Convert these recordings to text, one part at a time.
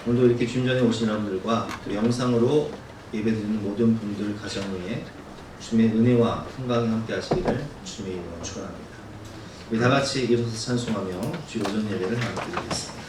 오늘도 이렇게 주님 전에 오신 여러분들과 또 영상으로 예배드리는 모든 분들 가정에 주님의 은혜와 평강이 함께 하시기를 주님의 이름으로 축원합니다. 우리 다 같이 일어서서 찬송하며 주 오전 예배를 함께 드리겠습니다.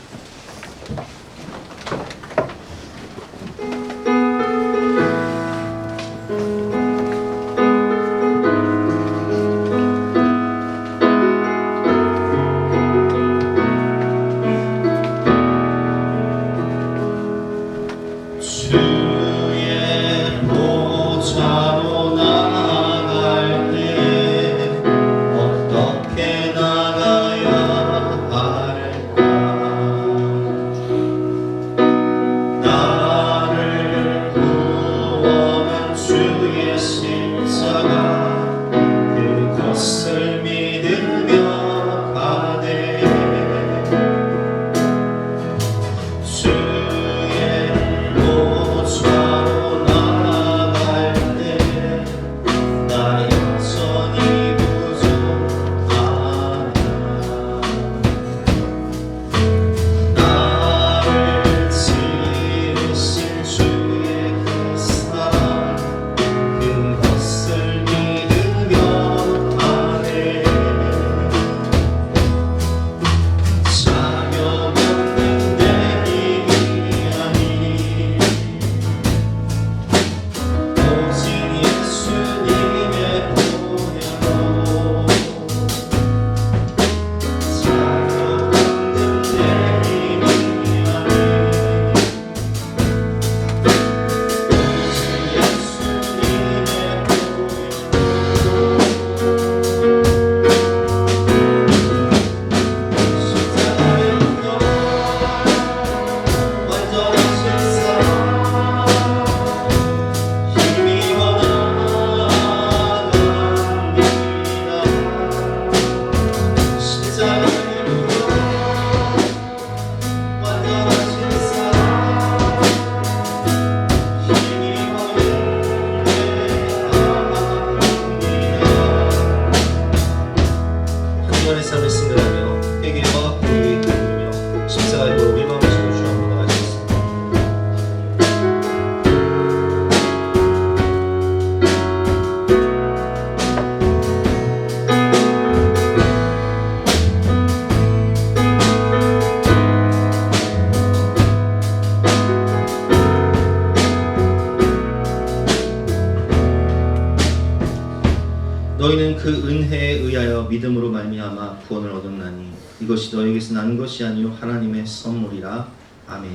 너희는 그 은혜에 의하여 믿음으로 말미암아 구원을 얻었나니 이것이 너희에게서 난 것이 아니요 하나님의 선물이라. 아멘.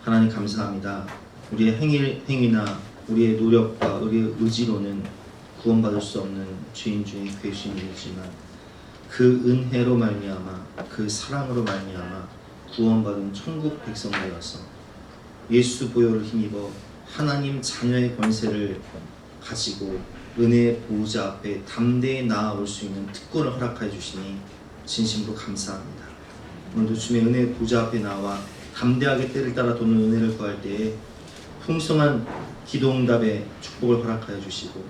하나님 감사합니다. 우리의 행위나 우리의 노력과 우리의 의지로는 구원받을 수 없는 죄인 중에 죄인이지만 그 은혜로 말미암아 그 사랑으로 말미암아 구원받은 천국 백성되어서 예수 보혈을 힘입어 하나님 자녀의 권세를 가지고 은혜의 보호자 앞에 담대히 나아올 수 있는 특권을 허락하여 주시니 진심으로 감사합니다. 오늘도 주님의 은혜의 보호자 앞에 나와 담대하게 때를 따라 도는 은혜를 구할 때에 풍성한 기도응답의 축복을 허락하여 주시고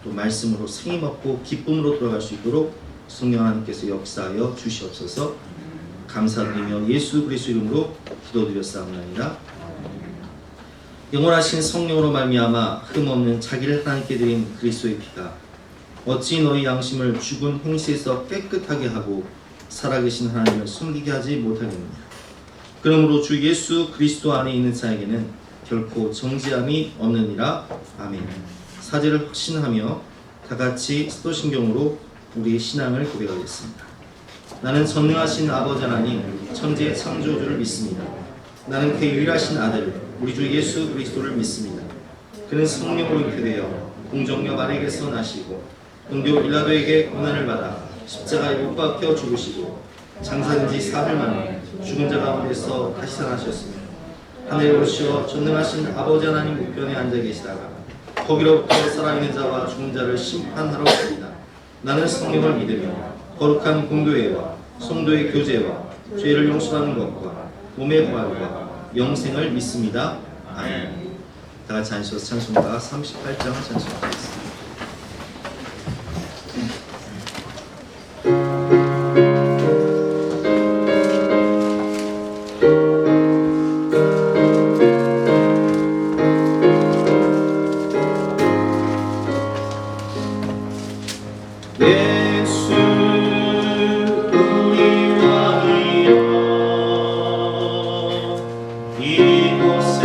또 말씀으로 생임없고 기쁨으로 돌아갈 수 있도록 성령 하나님께서 역사하여 주시옵소서. 감사드리며 예수 그리스도 이름으로 기도드렸사옵나이다. 영원하신 성령으로 말미암아 흠없는 자기를 하나님께 드린 그리스도의 피가 어찌 너희 양심을 죽은 행실에서 깨끗하게 하고 살아계신 하나님을 숨기게 하지 못하겠느냐. 그러므로 주 예수 그리스도 안에 있는 자에게는 결코 정죄함이 없느니라. 아멘. 사제를 확신하며 다같이 사도신경으로 우리의 신앙을 고백하겠습니다. 나는 전능하신 아버지 하나님 천지의 창조주를 믿습니다. 나는 그 유일하신 아들 우리 주 예수 그리스도를 믿습니다. 그는 성령으로 잉태되어 공정녀 마리아에게서 나시고 본디오 빌라도에게 고난을 받아 십자가에 못 박혀 죽으시고 장사된 지 사흘 만에 죽은 자 가운데서 다시 살아나셨으며 하늘에 오르시어 전능하신 아버지 하나님 우편에 앉아 계시다가 거기로부터 살아있는 자와 죽은 자를 심판하러 오시리라. 나는 성령을 믿으며 거룩한 공교회와 성도의 교제와 죄를 용서하는 것과 몸의 부활과 영생을 믿습니다. 아멘. 다같이 앉으셔서 찬송가 38장 찬송하겠습니다. 예수 우리 왕이여 이곳에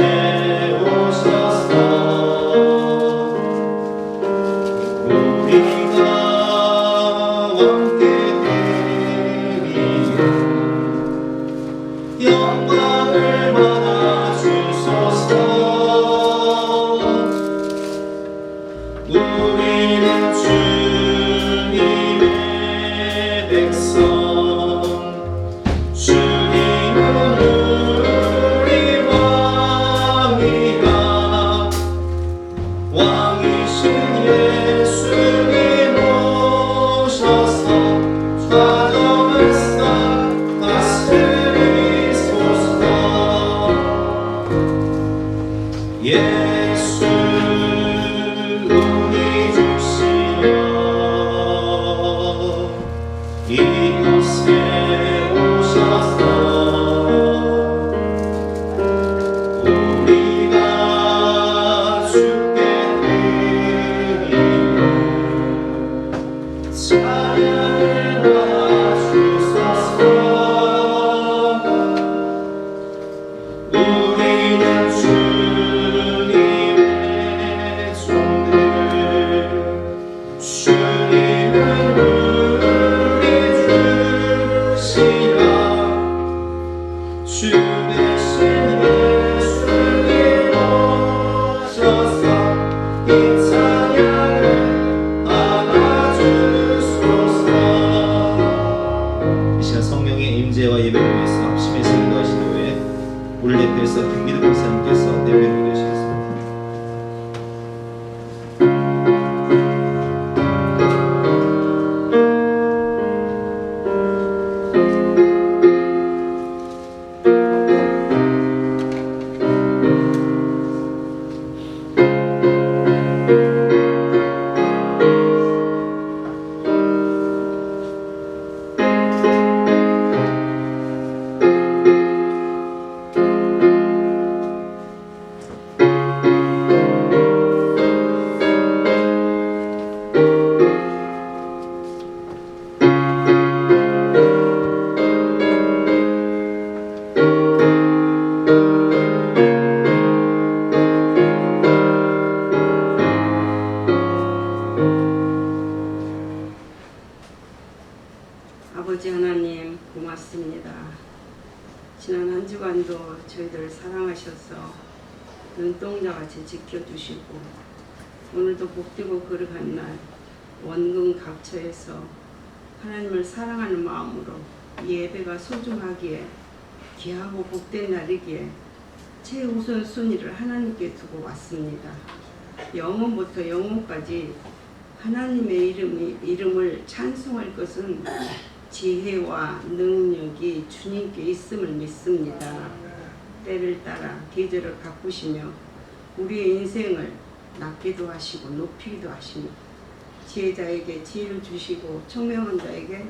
오셔서 우리가 함께 드리며 영광을 받아 주소서. 우리는 주님의 백성, 주님은 우리 왕이라. 왕이신 예수님 오셔서 가정을 쌓 다스리소서. 예수 우리 주시여 이곳에 오셔서 우리가 주께 드리며 찬양을 받아주소서. 우리는 주님의 종들, 주님은 우리 주시라. 주 대신 예수님 오셔서 이 찬양을 받아주소서. 이 시간 성령의 임재와 예배를 위해서 합심해서 인도하신 후에 우리 대표에서 김기득 목사님께서 예배를 드리시겠습니다. 아버지 하나님 고맙습니다. 지난 한 주간도 저희들 사랑하셔서 눈동자같이 지켜주시고 오늘도 복되고 거룩한 날 원금 각처에서 하나님을 사랑하는 마음으로 이 예배가 소중하기에 귀하고 복된 날이기에 최우선 순위를 하나님께 두고 왔습니다. 영원부터 영원까지 하나님의 이름을 찬송할 것은 지혜와 능력이 주님께 있음을 믿습니다. 때를 따라 계절을 바꾸시며 우리의 인생을 낮기도 하시고 높이기도 하시며 지혜자에게 지혜를 주시고 총명한 자에게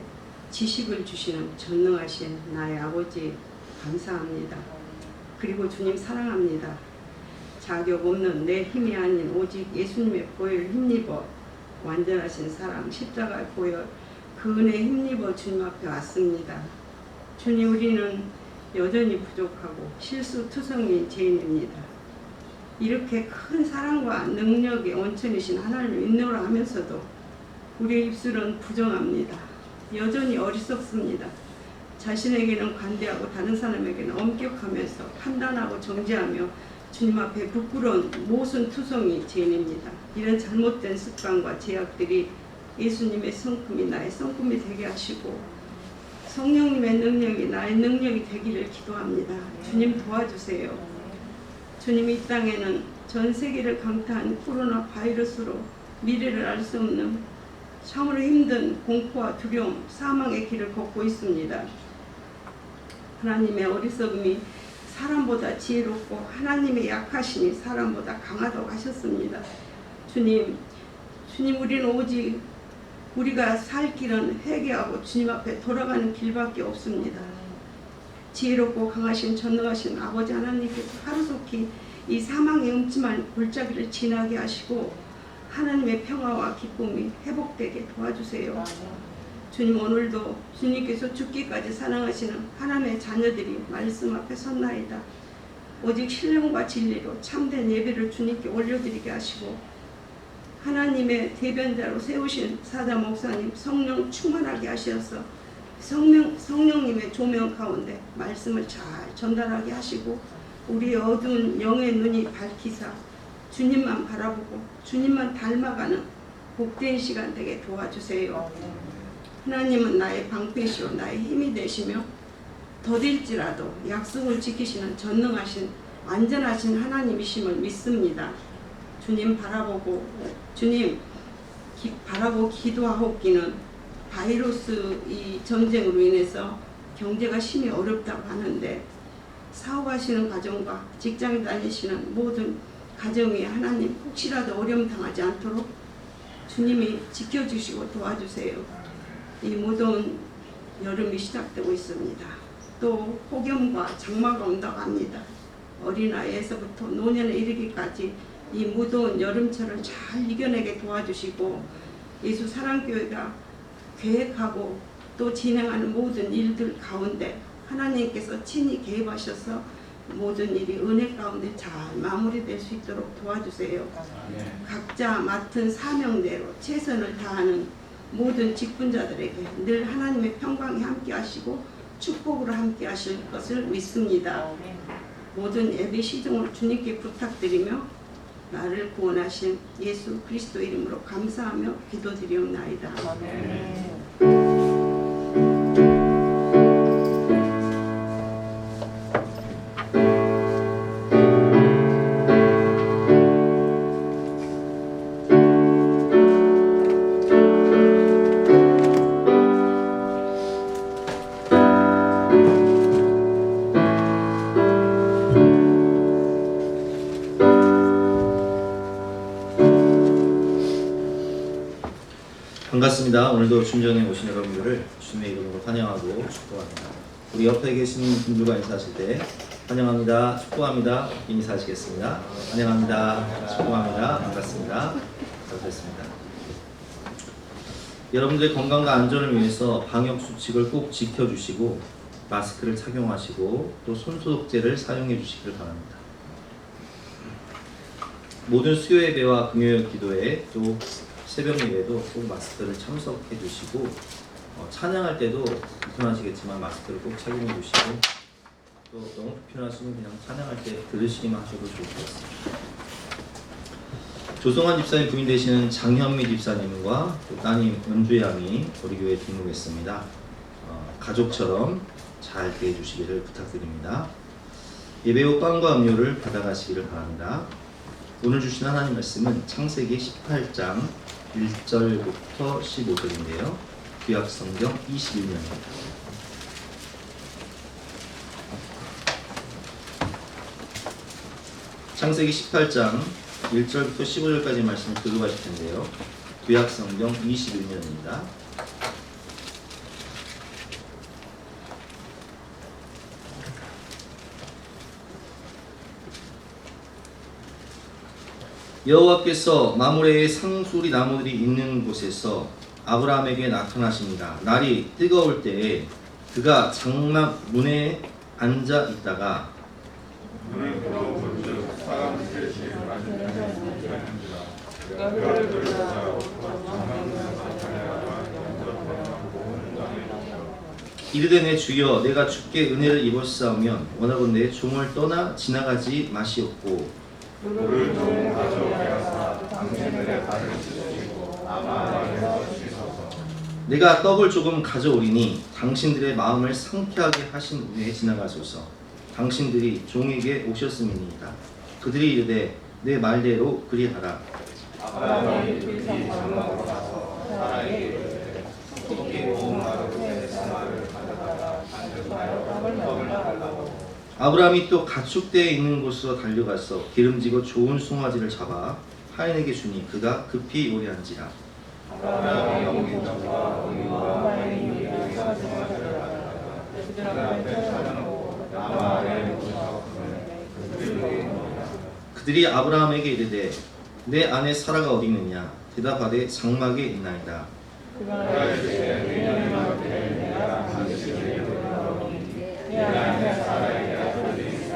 지식을 주시는 전능하신 나의 아버지 감사합니다. 그리고 주님 사랑합니다. 자격 없는 내 힘이 아닌 오직 예수님의 보혈 힘입어 완전하신 사랑 십자가의 보혈 그 은혜에 힘입어 주님 앞에 왔습니다. 주님 우리는 여전히 부족하고 실수투성이인 죄인입니다. 이렇게 큰 사랑과 능력의 원천이신 하나님을 믿노라 하면서도 우리의 입술은 부정합니다. 여전히 어리석습니다. 자신에게는 관대하고 다른 사람에게는 엄격하면서 판단하고 정죄하며 주님 앞에 부끄러운 모순투성이 죄인입니다. 이런 잘못된 습관과 제약들이 예수님의 성품이 나의 성품이 되게 하시고 성령님의 능력이 나의 능력이 되기를 기도합니다. 주님 도와주세요. 주님 이 땅에는 전 세계를 강타한 코로나 바이러스로 미래를 알 수 없는 참으로 힘든 공포와 두려움, 사망의 길을 걷고 있습니다. 하나님의 어리석음이 사람보다 지혜롭고 하나님의 약하심이 사람보다 강하다고 하셨습니다. 주님 우리는 오직 우리가 살 길은 회개하고 주님 앞에 돌아가는 길밖에 없습니다. 지혜롭고 강하신 전능하신 아버지 하나님께서 하루속히 이 사망의 음침한 골짜기를 지나게 하시고 하나님의 평화와 기쁨이 회복되게 도와주세요. 주님, 오늘도 주님께서 죽기까지 사랑하시는 하나님의 자녀들이 말씀 앞에 섰나이다. 오직 신령과 진리로 참된 예배를 주님께 올려드리게 하시고 하나님의 대변자로 세우신 사자 목사님 성령 충만하게 하셔서 성령님의 조명 가운데 말씀을 잘 전달하게 하시고 우리의 어두운 영의 눈이 밝히사 주님만 바라보고 주님만 닮아가는 복된 시간 되게 도와주세요. 하나님은 나의 방패시오 나의 힘이 되시며 더딜지라도 약속을 지키시는 전능하신 완전하신 하나님이심을 믿습니다. 주님 바라보고 주님 바라고 기도하옵기는 바이러스 이 전쟁으로 인해서 경제가 심히 어렵다고 하는데 사업하시는 가정과 직장 다니시는 모든 가정이 하나님 혹시라도 어려움 당하지 않도록 주님이 지켜주시고 도와주세요. 이 무더운 여름이 시작되고 있습니다. 또 폭염과 장마가 온다고 합니다. 어린아이에서부터 노년에 이르기까지 이 무더운 여름철을 잘 이겨내게 도와주시고 예수 사랑교회가 계획하고 또 진행하는 모든 일들 가운데 하나님께서 친히 개입하셔서 모든 일이 은혜 가운데 잘 마무리될 수 있도록 도와주세요. 각자 맡은 사명대로 최선을 다하는 모든 직분자들에게 늘 하나님의 평강이 함께 하시고 축복으로 함께 하실 것을 믿습니다. 모든 예배 시종을 주님께 부탁드리며 나를 구원하신 예수 그리스도 이름으로 감사하며 기도드리옵나이다. 반갑습니다. 오늘도 중전에 오신 여러분들을 주님의 이름으로 환영하고 축복합니다. 우리 옆에 계신 분들과 인사하실 때 환영합니다, 축복합니다 인사하시겠습니다. 환영합니다, 축복합니다. 반갑습니다. 잘하셨습니다. 여러분들의 건강과 안전을 위해서 방역 수칙을 꼭 지켜주시고 마스크를 착용하시고 또 손소독제를 사용해 주시길 바랍니다. 모든 수요 예배와 금요일 기도회 또 새벽 예배도 꼭 마스크를 참석해 주시고 찬양할 때도 불편하시겠지만 마스크를 꼭 착용해 주시고 또 너무 불편하시면 그냥 찬양할 때 들으시기만 하셔도 좋을 것 같습니다. 조성환 집사님 부인 되시는 장현미 집사님과 또 따님 은주 양이 우리 교회에 등록했습니다. 가족처럼 잘 대해 주시기를 부탁드립니다. 예배 후 빵과 음료를 받아가시기를 바랍니다. 오늘 주신 하나님 말씀은 창세기 18장 1절부터 15절인데요. 구약성경 21면입니다. 창세기 18장 1절부터 15절까지 말씀을 들고 가실 텐데요. 구약성경 21면입니다. 여호와께서 마므레의 상수리 나무들이 있는 곳에서 아브라함에게 나타나십니다. 날이 뜨거울 때에 그가 장막 문에 앉아 있다가 이르되 내 주여 내가 주께 은혜를 입었사오면 원하건대 종을 떠나 지나가지 마시옵고 물을 좀 가져오게 하사 당신들의 발을 씻으시고 아마에서 씻어서 내가 떡을 조금 가져오리니 당신들의 마음을 상쾌하게 하신 후에 지나가소서. 당신들이 종에게 오셨음이니이다. 그들이 이르되 내 말대로 그리하라. 아브라함이 이 장막으로 가서 사라에게 이르되 토끼 고운마루에 생화를 가져다가 앉으사여 떡을 달라고. 아브라함이 또 가축대에 있는 곳으로 달려가서 기름지고 좋은 송아지를 잡아 하인에게 주니 그가 급히 요리한지라. 아브라함이 엉긴장과 어미와 와인이 여기서 송아지를 가져다가 그들 앞에 차려놓고 나무 아래 묻혀서 그들이 먹으니라. 그들이 아브라함에게 이르되 내 아내 사라가 어디 있느냐? 대답하되 장막에 있나이다. 그가 이르시되 내년에 나올 때 내가 반드시 너희를 돌아오니 내 아내 사라에게 아들이 있으니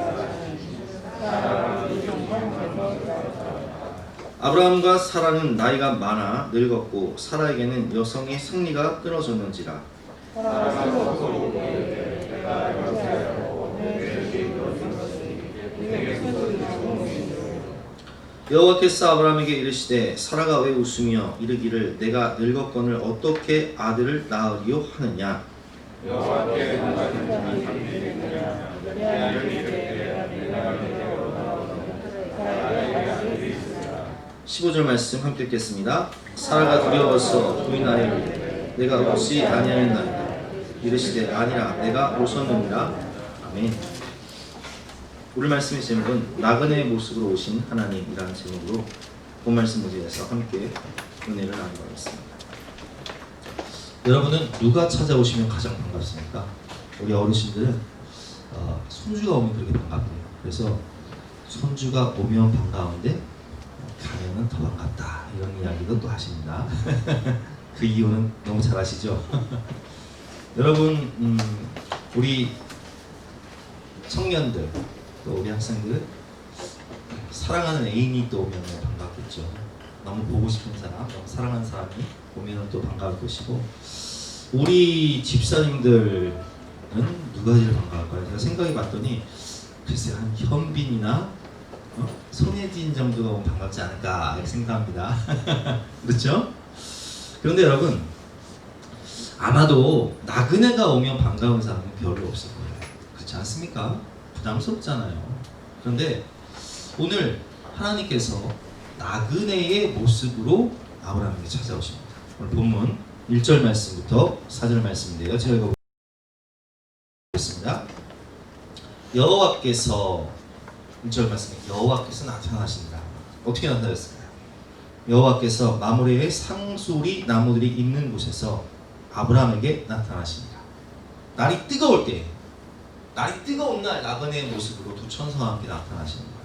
사라가 이 종족에서 돌아왔다. 아브라함과 사라는 나이가 많아 늙었고 사라에게는 여성의 생리가 끊어졌는지라. 사라가 스스로 이르되 내가 여자였고 내 주인 것인 것이 내게 손을 여호와께서 아브라함에게 이르시되 사라가 왜 웃으며 이르기를 내가 늙었거늘 어떻게 아들을 낳으리요 하느냐. 여호와께 응하는 자는 이르느냐 내 아들이 이르되 내가 내게로 나오니 사라에게 아들이 있으리라. 15절 말씀 함께 읽겠습니다. 사라가 두려워서 부인하여 이르되 내가 혹시 아니하였나이다. 이르시되 아니라 내가 오셨느니라. 아멘. 오늘 말씀의 제목은 나그네의 모습으로 오신 하나님이라는 제목으로 본 말씀 모두에서 함께 은혜를 나누겠습니다. 여러분은 누가 찾아오시면 가장 반갑습니까? 우리 어르신들은 손주가 오면 그렇게 반갑대요. 그래서 손주가 오면 반가운데 가면은 더 반갑다 이런 이야기도 또 하십니다. 그 이유는 너무 잘 아시죠? 여러분 우리 청년들 또 우리 학생들 사랑하는 애인이 또 오면 반갑겠죠. 너무 보고 싶은 사람, 너무 사랑하는 사람이 오면 또 반가울 것이고 우리 집사님들은 누가 제일 반가울까요? 제가 생각해 봤더니 글쎄 한 현빈이나 손예진 정도가 오면 반갑지 않을까 이렇게 생각합니다. 그렇죠? 그런데 여러분 아마도 나그네가 오면 반가운 사람은 별로 없을 거예요. 그렇지 않습니까? 부담스럽잖아요. 그런데 오늘 하나님께서 나그네의 모습으로 아브라함에게 찾아오십니다. 오늘 본문 1절 말씀부터 4절 말씀인데요. 제가 읽어보겠습니다. 여호와께서 1절 말씀에 여호와께서 나타나신다. 어떻게 나타나셨을까요? 여호와께서 마므레의 상수리 나무들이 있는 곳에서 아브라함에게 나타나십니다. 날이 뜨거울 때 날이 뜨거운 날 나그네의 모습으로 두 천사와 함께 나타나시는 거예요.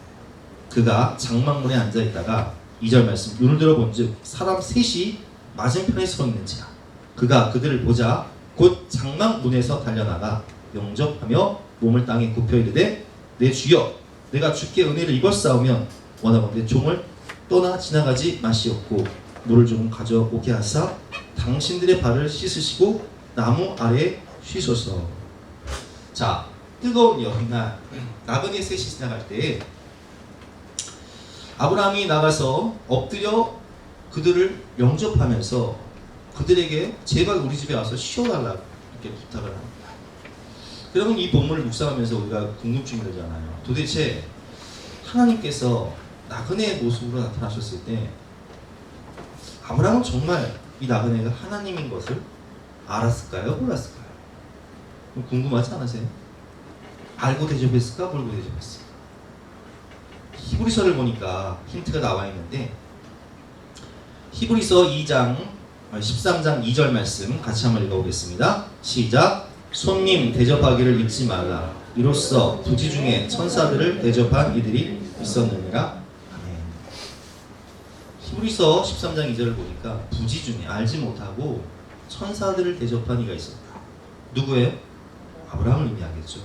그가 장막문에 앉아있다가 2절 말씀 눈을 들어본즉 사람 셋이 맞은편에 서 있는지라. 그가 그들을 보자 곧 장막문에서 달려나가 영접하며 몸을 땅에 굽혀 이르되 내 주여 내가 주께 은혜를 입었사오면 원하건대 종을 떠나 지나가지 마시옵고 물을 조금 가져오게 하사 당신들의 발을 씻으시고 나무 아래에 쉬소서. 자, 뜨거운 여름날 나그네 셋이 지나갈 때 아브라함이 나가서 엎드려 그들을 영접하면서 그들에게 제발 우리 집에 와서 쉬어달라고 이렇게 부탁을 합니다. 여러분 이 본문을 묵상하면서 우리가 궁금증이 들잖아요. 도대체 하나님께서 나그네의 모습으로 나타나셨을 때 아브라함은 정말 이 나그네가 하나님인 것을 알았을까요? 몰랐을까요? 궁금하지 않으세요? 알고 대접했을까? 모르고 대접했을까? 히브리서를 보니까 힌트가 나와 있는데 히브리서 13장 2절 말씀 같이 한번 읽어보겠습니다. 시작. 손님 대접하기를 잊지 말라. 이로써 부지 중에 천사들을 대접한 이들이 있었느니라. 아멘. 히브리서 13장 2절을 보니까 부지 중에 알지 못하고 천사들을 대접한 이가 있었다. 누구예요? 아브라함을 의미하겠죠.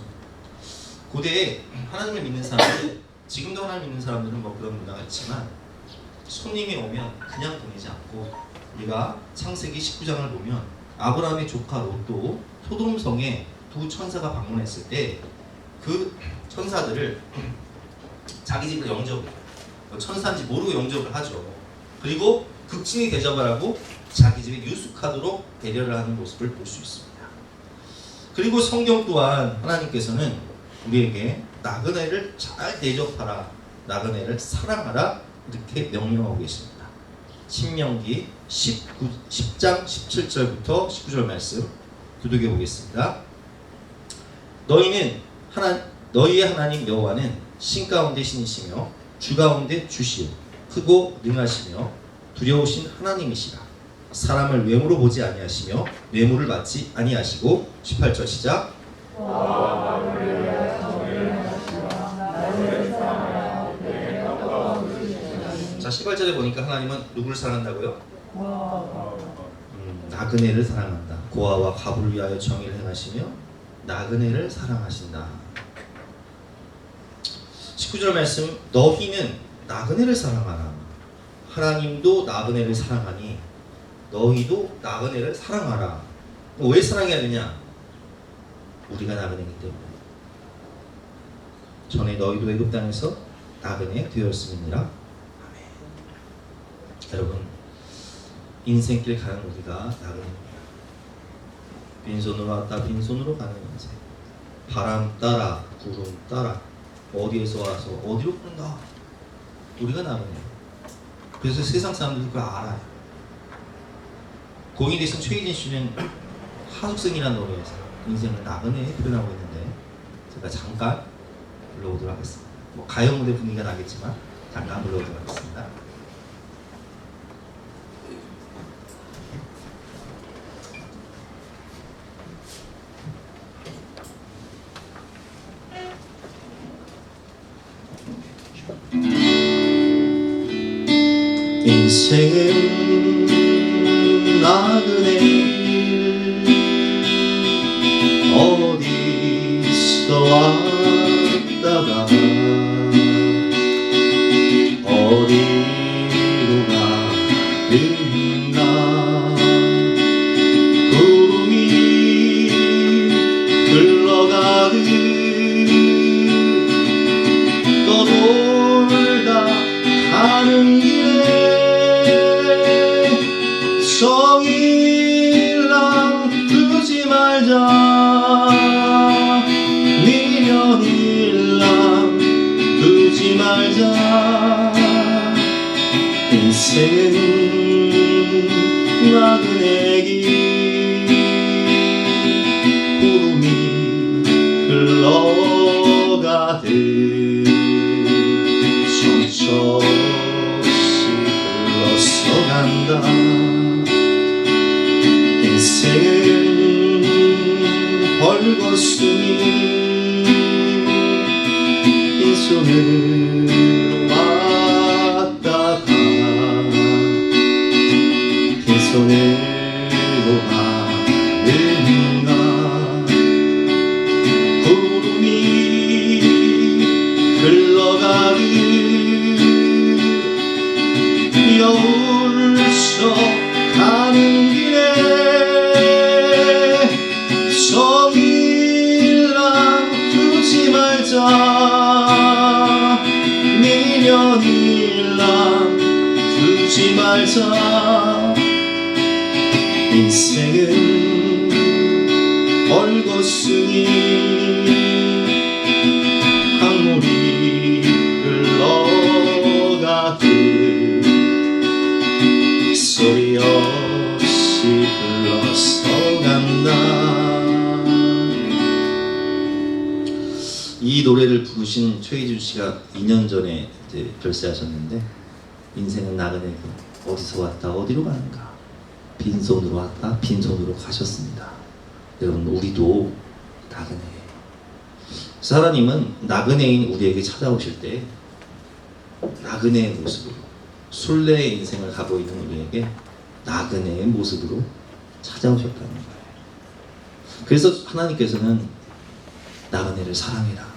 고대에 하나님을 믿는 사람들, 지금도 하나님 믿는 사람들은 뭐 그런 문화가 있지만 손님이 오면 그냥 보내지 않고 우리가 창세기 19장을 보면 아브라함의 조카 롯도 소돔성에 두 천사가 방문했을 때 그 천사들을 자기 집으로 영접을 해요. 천사인지 모르고 영접을 하죠. 그리고 극진히 대접을 하고 자기 집에 유숙하도록 배려를 하는 모습을 볼 수 있습니다. 그리고 성경 또한 하나님께서는 우리에게 나그네를 잘 대접하라, 나그네를 사랑하라 이렇게 명령하고 계십니다. 신명기 10장 17절부터 19절 말씀 교독해 보겠습니다. 너희의 하나님 여호와는 신 가운데 신이시며 주 가운데 주시오 크고 능하시며 두려우신 하나님이시라. 사람을 외모로 보지 아니하시며 뇌물을 받지 아니하시고 18절 시작. 자 18절에 보니까 하나님은 누구를 사랑한다고요? 와. 나그네를 사랑한다. 고아와 과부를 위하여 정의를 행하시며 나그네를 사랑하신다. 19절 말씀, 너희는 나그네를 사랑하라. 하나님도 나그네를 사랑하니 너희도 나그네를 사랑하라. 왜 사랑해야 되냐? 우리가 나그네이기 때문에. 전에 너희도 애굽 땅에서 나그네 되었음이니라. 아멘. 여러분, 인생길 가는 우리가 나그네입니다. 빈손으로 왔다 빈손으로 가는 인생. 바람 따라 구름 따라 어디에서 와서 어디로 가는가? 우리가 나그네예요. 그래서 세상 사람들이 그걸 알아요. 공인 대신 최희진 씨는 하숙생이라는 노래에서 인생을 나그네 표현하고 있는데 제가 잠깐 불러보도록 하겠습니다. 뭐 가요 무대 분위기가 나겠지만 잠깐 불러보도록 하겠습니다. 인생은 나그네 길 어디서 왔다가 어디로 가는가 구름이 흘러가듯 떠돌다 가는 길에 성일랑 두지 말자 미련일랑 두지 말자 인생은 나그네 길 구름이 흘러가듯 성처없이 흘러서 간다 인생은 벌거숭이 빈손으로 왔다가 빈손으로 가는가 구름이 흘러가듯 여울서 가는 길에 성일랑 두지 말자 미련일랑 두지 말자 인생은 벌거숭이 강물이 흘러가듯 소리 없이 흘러서 간다. 이 노래를 부르신 최희준 씨가 2년 전에 이제 별세하셨는데 인생은 나그네 어디서 왔다 어디로 가는가 빈손으로 왔다 빈손으로 가셨습니다. 여러분 우리도 나그네예요. 하나님은 나그네인 우리에게 찾아오실 때 나그네의 모습으로 순례의 인생을 가고 있는 우리에게 나그네의 모습으로 찾아오셨다는 거예요. 그래서 하나님께서는 나그네를 사랑해라.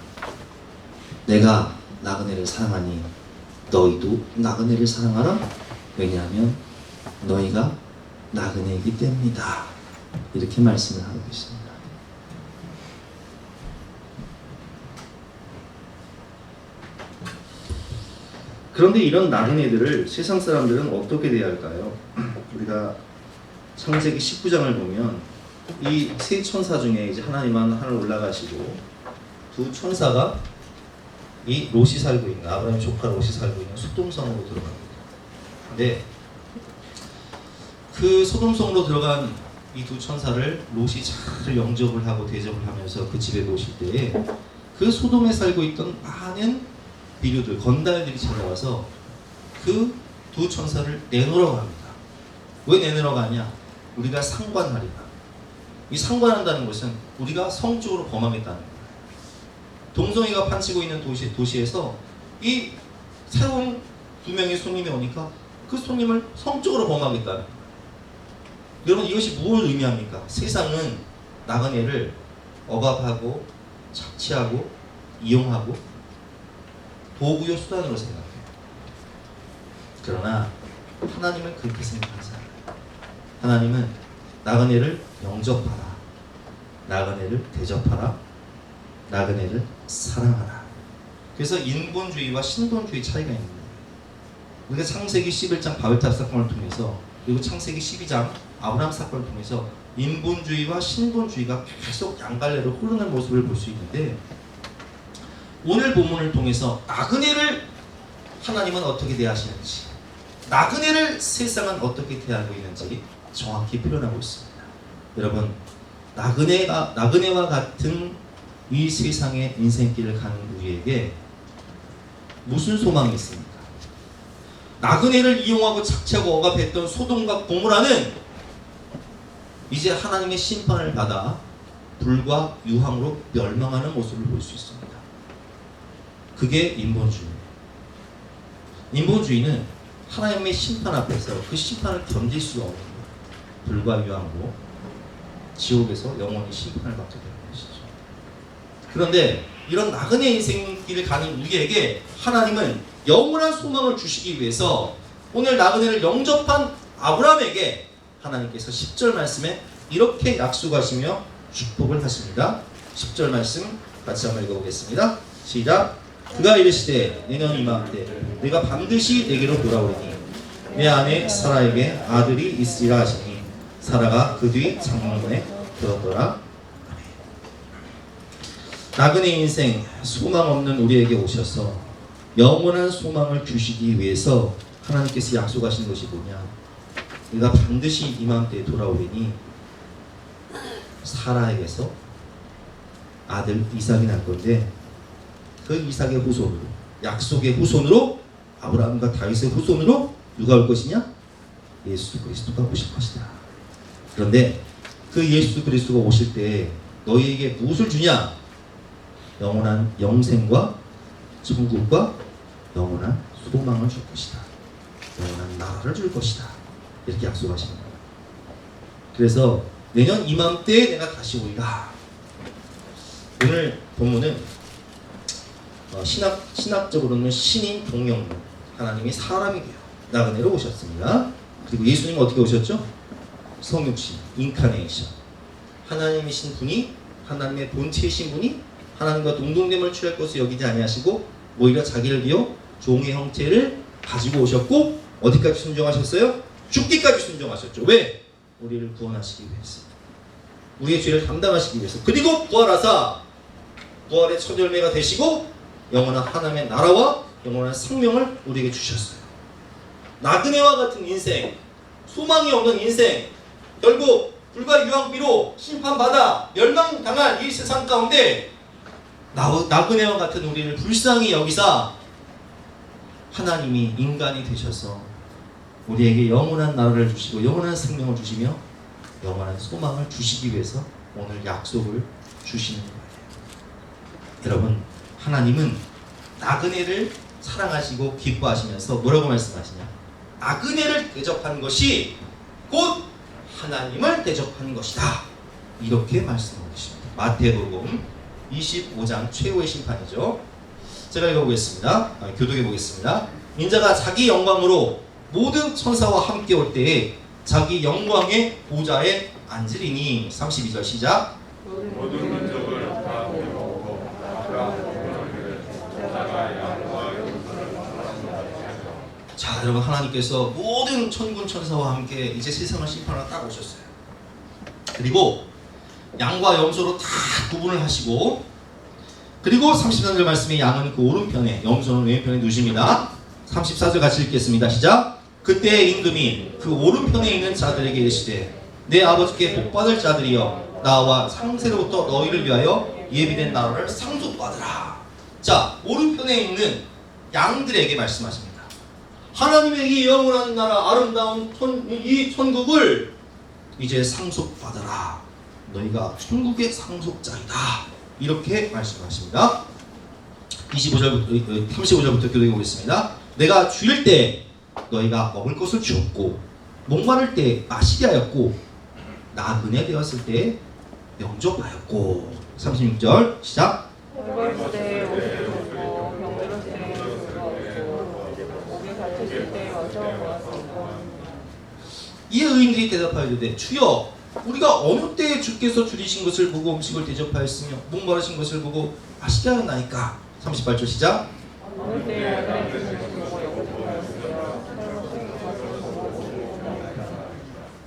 내가 나그네를 사랑하니 너희도 나그네를 사랑하라. 왜냐하면 너희가 나그네이기 때문이다. 이렇게 말씀을 하고 계십니다. 그런데 이런 나그네들을 세상 사람들은 어떻게 대할까요? 우리가 창세기 19장을 보면 이 세 천사 중에 이제 하나님은 하늘 올라가시고 두 천사가 이 롯이 살고 있는 아브라함 조카 롯이 살고 있는 소돔성으로 들어갑니다. 근데 그 소돔성으로 들어간 이 두 천사를 롯이 잘 영접을 하고 대접을 하면서 그 집에 모실 때에 그 소돔에 살고 있던 많은 비류들, 건달들이 찾아와서 그 두 천사를 내놓으라고 합니다. 왜 내놓으라고 하냐? 우리가 상관하리라. 이 상관한다는 것은 우리가 성적으로 범하겠다는 거예요. 동성애가 판치고 있는 도시에서 이 새로운 두 명의 손님이 오니까 그 손님을 성적으로 범하겠다. 여러분 이것이 무엇을 의미합니까? 세상은 나그네를 억압하고 착취하고 이용하고 도구요 수단으로 생각해요. 그러나 하나님은 그렇게 생각하지 않아요. 하나님은 나그네를 영접하라, 나그네를 대접하라, 나그네를 사랑하라. 그래서 인본주의와 신본주의 차이가 있는 거예요. 우리가 창세기 11장 바벨탑 사건을 통해서, 그리고 창세기 12장 아브라함 사건을 통해서 인본주의와 신본주의가 계속 양갈래로 흐르는 모습을 볼 수 있는데, 오늘 본문을 통해서 나그네를 하나님은 어떻게 대하시는지, 나그네를 세상은 어떻게 대하고 있는지 정확히 표현하고 있습니다. 여러분, 나그네와 같은 이 세상의 인생길을 가는 우리에게 무슨 소망이 있습니까? 나그네를 이용하고 착취하고 억압했던 소돔과 고모라는 이제 하나님의 심판을 받아 불과 유황으로 멸망하는 모습을 볼 수 있습니다. 그게 인본주의예요. 인본주의는 하나님의 심판 앞에서 그 심판을 견딜 수가 없는 거예요. 불과 유황으로 지옥에서 영원히 심판을 받게 되는 것이죠. 그런데 이런 나그네 인생길을 가는 우리에게 하나님은 영원한 소망을 주시기 위해서 오늘 나그네를 영접한 아브라함에게 하나님께서 10절 말씀에 이렇게 약속하시며 축복을 하십니다. 10절 말씀 같이 한번 읽어보겠습니다. 시작. 그가 이르시되 내년 이맘때 내가 반드시 내게로 돌아오리니 내 아내 사라에게 아들이 있으리라 하시니 사라가 그 뒤 장막문에 들었더라. 나그네 인생 소망 없는 우리에게 오셔서 영원한 소망을 주시기 위해서 하나님께서 약속하신 것이 뭐냐? 내가 반드시 이맘때에 돌아오리니 사라에게서 아들 이삭이 날 건데, 그 이삭의 후손으로, 약속의 후손으로, 아브라함과 다윗의 후손으로 누가 올 것이냐? 예수 그리스도가 오실 것이다. 그런데 그 예수 그리스도가 오실 때 너희에게 무엇을 주냐? 영원한 영생과 천국과 영원한 소망을 줄 것이다. 영원한 나라를 줄 것이다. 이렇게 약속하십니다. 그래서 내년 이맘때에 내가 다시 오리라. 오늘 본문은 신학적으로는 신인 동영문, 하나님이 사람이 되어 나그네로 오셨습니다. 그리고 예수님은 어떻게 오셨죠? 성육신, 인카네이션. 하나님이신 분이, 하나님의 본체이신 분이 하나님과 동등됨을 취할 것을 여기지 아니하시고 오히려 자기를 비워 종의 형체를 가지고 오셨고, 어디까지 순종하셨어요? 죽기까지 순종하셨죠. 왜? 우리를 구원하시기 위해서, 우리의 죄를 담당하시기 위해서. 그리고 부활하사 부활의 첫 열매가 되시고 영원한 하나님의 나라와 영원한 생명을 우리에게 주셨어요. 나그네와 같은 인생, 소망이 없는 인생, 결국 불과 유황비로 심판받아 멸망당할 이 세상 가운데 나그네와 같은 우리를 불쌍히 여기사 하나님이 인간이 되셔서 우리에게 영원한 나라를 주시고 영원한 생명을 주시며 영원한 소망을 주시기 위해서 오늘 약속을 주시는 거예요. 여러분, 하나님은 나그네를 사랑하시고 기뻐하시면서 뭐라고 말씀하시냐? 나그네를 대접하는 것이 곧 하나님을 대접하는 것이다. 이렇게 말씀하고 계십니다. 마태복음 25장 최후의 심판이죠. 제가 읽어보겠습니다. 교독해 보겠습니다. 인자가 자기 영광으로 모든 천사와 함께 올 때에 자기 영광의 보좌에 앉으리니. 32절 시작. 모든 민족을 다 모으고 자, 여러분, 하나님께서 모든 천군 천사와 함께 이제 세상을 심판하러 딱 오셨어요. 그리고 양과 염소로 다 구분을 하시고, 그리고 33절 말씀에 양은 그 오른편에, 염소는 왼편에 두십니다. 34절 같이 읽겠습니다. 시작. 그때 임금이 그 오른편에 있는 자들에게 이르시되 내 아버지께 복받을 자들이여 나와 창세로부터 너희를 위하여 예비된 나라를 상속받으라. 자, 오른편에 있는 양들에게 말씀하십니다. 하나님의 이 영원한 나라, 아름다운 이 천국을 이제 상속받아라. 너희가 천국의 상속자이다. 이렇게 말씀하십니다. 35절부터 교독해 보겠습니다. 내가 줄일 때 너희가 먹을 것을 주었고 목마를 때 마시게 하였고 나그네 되었을 때 영접하였고. 36절 시작. 헐벗을 때 옷을 벗고 병들었을 때 물었고 목에 갇혔을 때 어져보았고. 이에 의인들이 대답하여 이르되 주여 우리가 어느 때에 주께서 줄이신 것을 보고 음식을 대접하였으며 목마르신 것을 보고 마시게 하였나이까. 38절 시작. 어느 때에 나그네 되신 것을 보고 영접하였으며 헐벗은 것을 보고.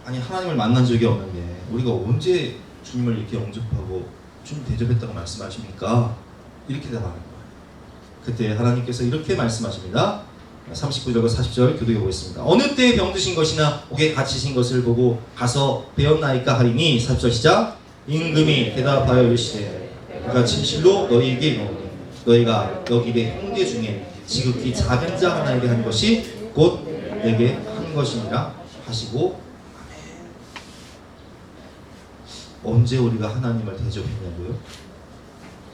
아니 하나님을 만난 적이 없는데 우리가 언제 주님을 이렇게 영접하고 주님 대접했다고 말씀하십니까? 이렇게 대답하는 거예요. 그때 하나님께서 이렇게 말씀하십니다. 39절과 40절 교독해 보겠습니다. 어느 때에 병드신 것이나 옥에 갇히신 것을 보고 가서 배웠나이까 하리니. 40절 시작. 임금이 대답하여 이르시되 내가 진실로 너희에게 이르노니 너희가 여기 내 형제 중에 지극히 작은 자 하나에게 한 것이 곧 내게 한 것이니라 하시고. 언제 우리가 하나님을 대접했냐고요?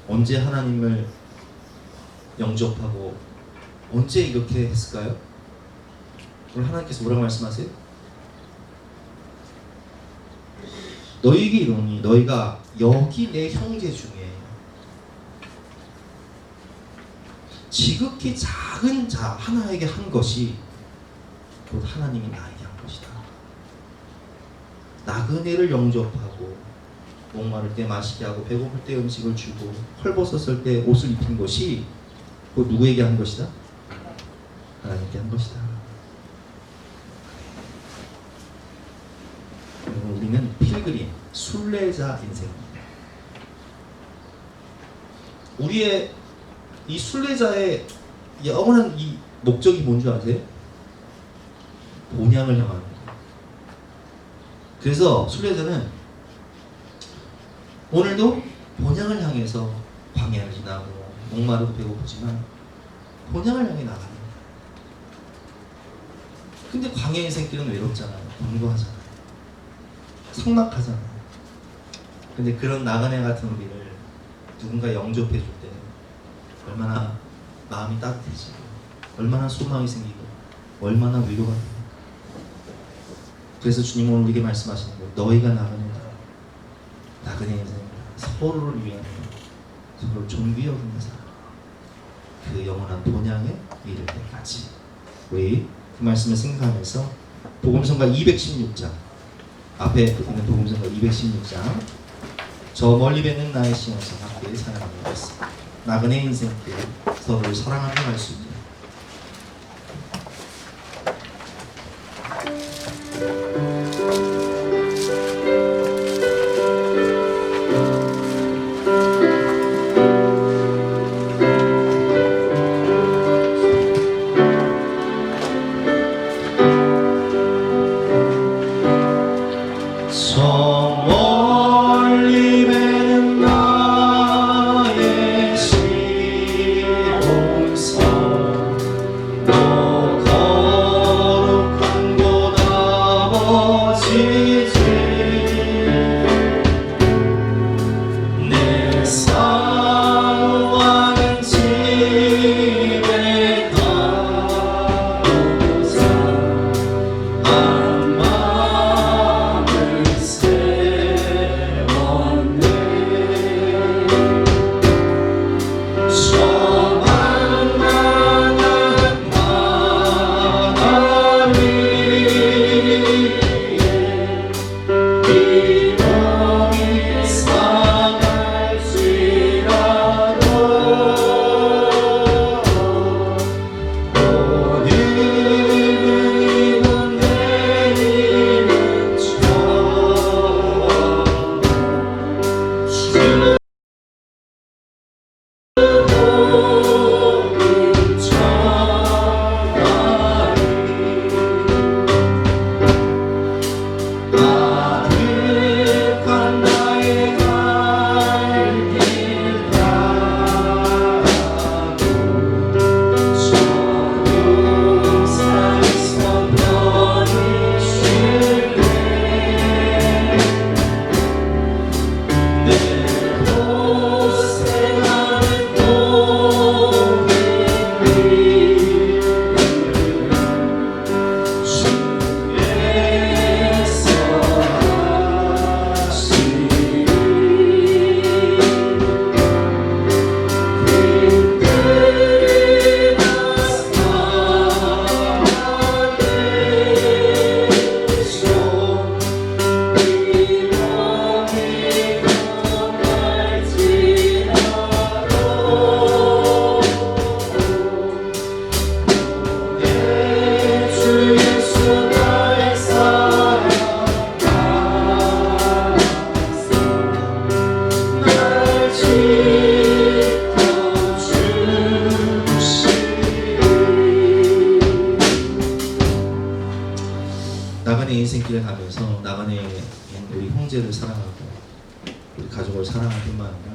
언제 하나님을 영접하고 언제 이렇게 했을까요? 오늘 하나님께서 뭐라고 말씀하세요? 너희에게 이르노니 너희가 여기 내 형제 중에 지극히 작은 자 하나에게 한 것이 곧 하나님이 나에게 한 것이다. 나그네를 영접하고 목마를 때 마시게 하고 배고플 때 음식을 주고 헐벗었을 때 옷을 입힌 것이 곧 누구에게 한 것이다? 하나님께 한 것이다. 우리는 필그림, 순례자 인생입니다. 우리의 이 순례자의 영원한 이 목적이 뭔지 아세요? 본향을 향하는 거예요. 그래서 순례자는 오늘도 본향을 향해서 광야를 지나고 목마르고 배고프지만 본향을 향해 나가는 거예요. 근데 광야 인생길은 외롭잖아요. 공고하잖아요. 삭막하잖아요. 근데 그런 나그네 같은 우리를 누군가 영접해 줄 때는 얼마나 마음이 따뜻해지고 얼마나 소망이 생기고 얼마나 위로가 되고. 그래서 주님은 오늘 우리에게 말씀하시는 거예요. 너희가 나그네다. 나그네 인생이다. 서로를 위하여 서로를 존귀 여기는 사람. 그 영원한 본향에 이를 때까지. 우리 그 말씀을 생각하면서 복음성가 216장 앞에 있는 복음성가 216장 저 멀리 뵙는 나의 시온서 함께 찬양하겠습니다. 나그네 인생길 서로를 사랑하며 갈 수 있도록. 나의 시온서 길에 가면서 나그네에 우리 형제를 사랑하고 우리 가족을 사랑할 뿐만 아니라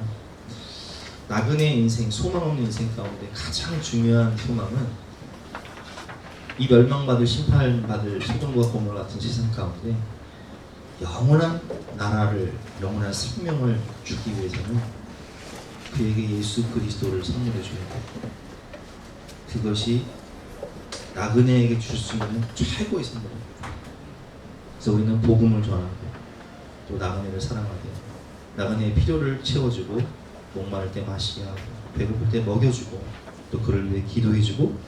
나그네 인생, 소망 없는 인생 가운데 가장 중요한 소망은 이 멸망받을 심판받을 소돔과 고모라 같은 세상 가운데 영원한 나라를, 영원한 생명을 주기 위해서는 그에게 예수 그리스도를 선물해 줘야 돼. 그것이 나그네에게 줄 수 있는 최고의 선물입니다. 그래서 우리는 복음을 전하고 또 나그네를 사랑하게, 나그네의 필요를 채워주고 목마를 때 마시게 하고 배고플 때 먹여주고 또 그를 위해 기도해주고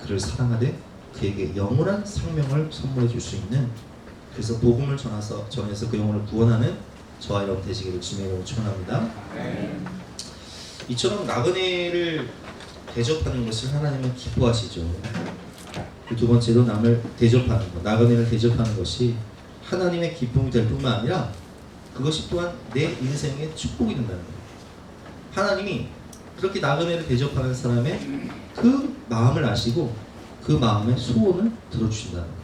그를 사랑하되 그에게 영원한 생명을 선물해 줄 수 있는, 그래서 복음을 전해서 그 영혼을 구원하는 저와 여러분 되시기를 주님의 이름으로 축원합니다. 이처럼 나그네를 대접하는 것을 하나님은 기뻐하시죠. 두 번째로 남을 대접하는 것, 나그네를 대접하는 것이 하나님의 기쁨이 될 뿐만 아니라 그것이 또한 내 인생의 축복이 된다는 거예요. 하나님이 그렇게 나그네를 대접하는 사람의 그 마음을 아시고 그 마음의 소원을 들어주신다는 거예요.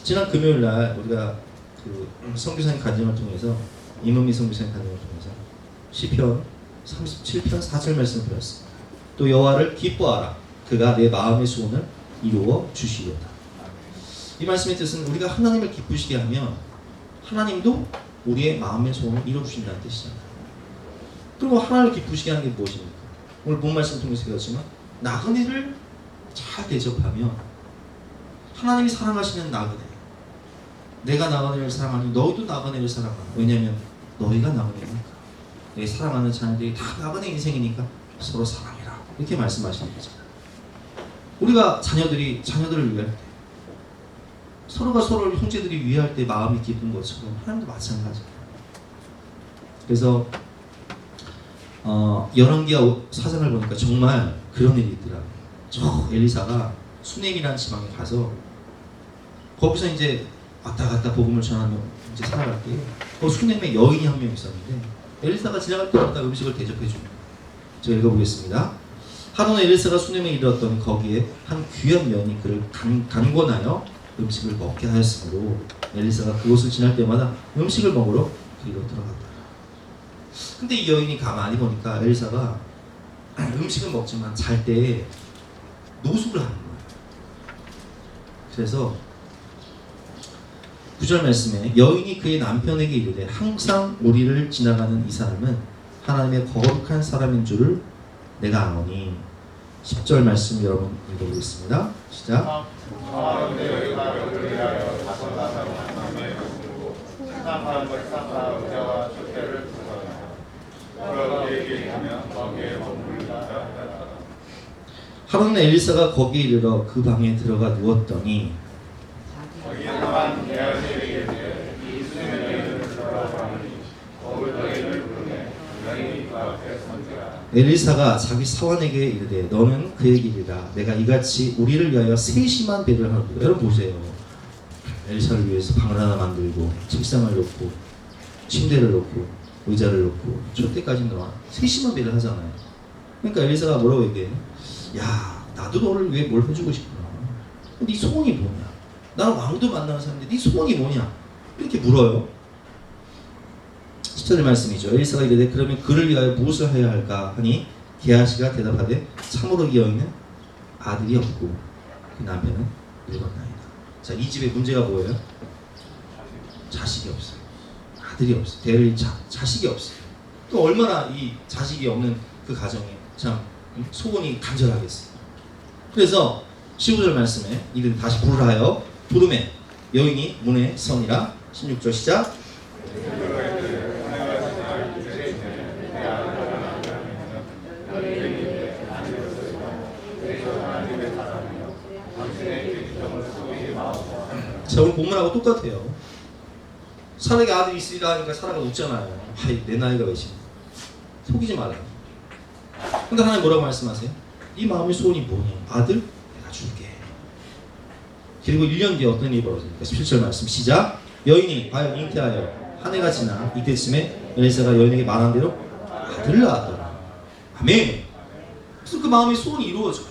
지난 금요일 날 우리가 그 선교사님 간증을 통해서, 임은미 선교사님 간증을 통해서 시편 37편 4절 말씀 드렸습니다. 또 여호와를 기뻐하라, 그가 내 마음의 소원을 이루어 주시리로다. 이 말씀의 뜻은 우리가 하나님을 기쁘시게 하면 하나님도 우리의 마음의 소원을 이루어 주신다는 뜻이잖아요. 그리고 하나님을 기쁘시게 하는 게 무엇입니까? 오늘 본 말씀 통해서 배웠지만 나그네를 잘 대접하면 하나님이 사랑하시는 나그네, 내가 나그네를 사랑하니 너희도 나그네를 사랑하라. 왜냐하면 너희가 나그네니까, 내 사랑하는 자녀들이 다 나그네 인생이니까 서로 사랑해라, 이렇게 말씀하시는 거잖아요. 우리가 자녀들을 위할 때, 서로가 서로를 형제들이 위할 때 마음이 기쁜 것처럼 하나님도 마찬가지예요. 그래서 열왕기하 4장을 보니까 정말 그런 일이 있더라고요. 저 엘리사가 수넴이라는 지방에 가서 거기서 이제 왔다 갔다 복음을 전하며 이제 살아갈 때 그 수넴에 여인이 한 명 있었는데 엘리사가 지나갈 때마다 음식을 대접해 줍니다. 제가 읽어보겠습니다. 하루는 엘리사가 수넴에 이르렀더니 거기에 한 귀한 여인이 그를 간권하여 음식을 먹게 하였으므로 엘리사가 그곳을 지날 때마다 음식을 먹으러 그리로 들어갔다. 근데 이 여인이 가만히 보니까 엘리사가 음식은 먹지만 잘 때 노숙을 하는 거예요. 그래서 9절 말씀에 여인이 그의 남편에게 이르되 항상 우리를 지나가는 이 사람은 하나님의 거룩한 사람인 줄을 내가 아노니. 10절 말씀 여러분 읽어보겠습니다. 시작. 하루는 엘리사가 거기에 이르러 그 방에 들어가 누웠더니 엘리사가 자기 사환에게 이르되 너는 그에게 이르라 내가 이같이 우리를 위하여 세심한 배를 하고. 여러분 보세요. 엘리사를 위해서 방을 하나 만들고 책상을 놓고 침대를 놓고 의자를 놓고 촛대까지 놓아 세심한 배를 하잖아요. 그러니까 엘리사가 뭐라고 얘기해? 야, 나도 너를 위해 뭘 해주고 싶구나. 네 소원이 뭐냐? 나는 왕도 만나는 사람인데 네 소원이 뭐냐? 이렇게 물어요. 10절의 말씀이죠. 엘리사가 이르되 그러면 그를 위하여 무엇을 해야 할까 하니 게하시가 대답하되 참으로 이 여인은 아들이 없고 그 남편은 늙었나이다. 자, 이 집의 문제가 뭐예요? 자식이 없어요. 아들이 없어요. 대를 자식이 없어요. 또 얼마나 이 자식이 없는 그 가정에 참 소원이 간절하겠어요. 그래서 15절 말씀에 이를 다시 부르라 하여 부르매 여인이 문에 서니라. 16절 시작. 자, 오늘 본문하고 똑같아요. 사라에게 아들이 있으리라 하니까 사라가 웃잖아요. 아이, 내 나이가 몇이냐. 속이지 말아요. 근데 하나님 뭐라고 말씀하세요? 네 마음의 소원이 뭐냐? 아들? 내가 줄게. 그리고 1년 뒤에 어떤 일이 벌어집니까? 17절 말씀 시작. 여인이 과연 잉태하여 한 해가 지나 이때쯤에 엘리사가 여인에게 말한 대로 아들을 낳았더라. 아멘. 그래서 그 마음의 소원이 이루어져요.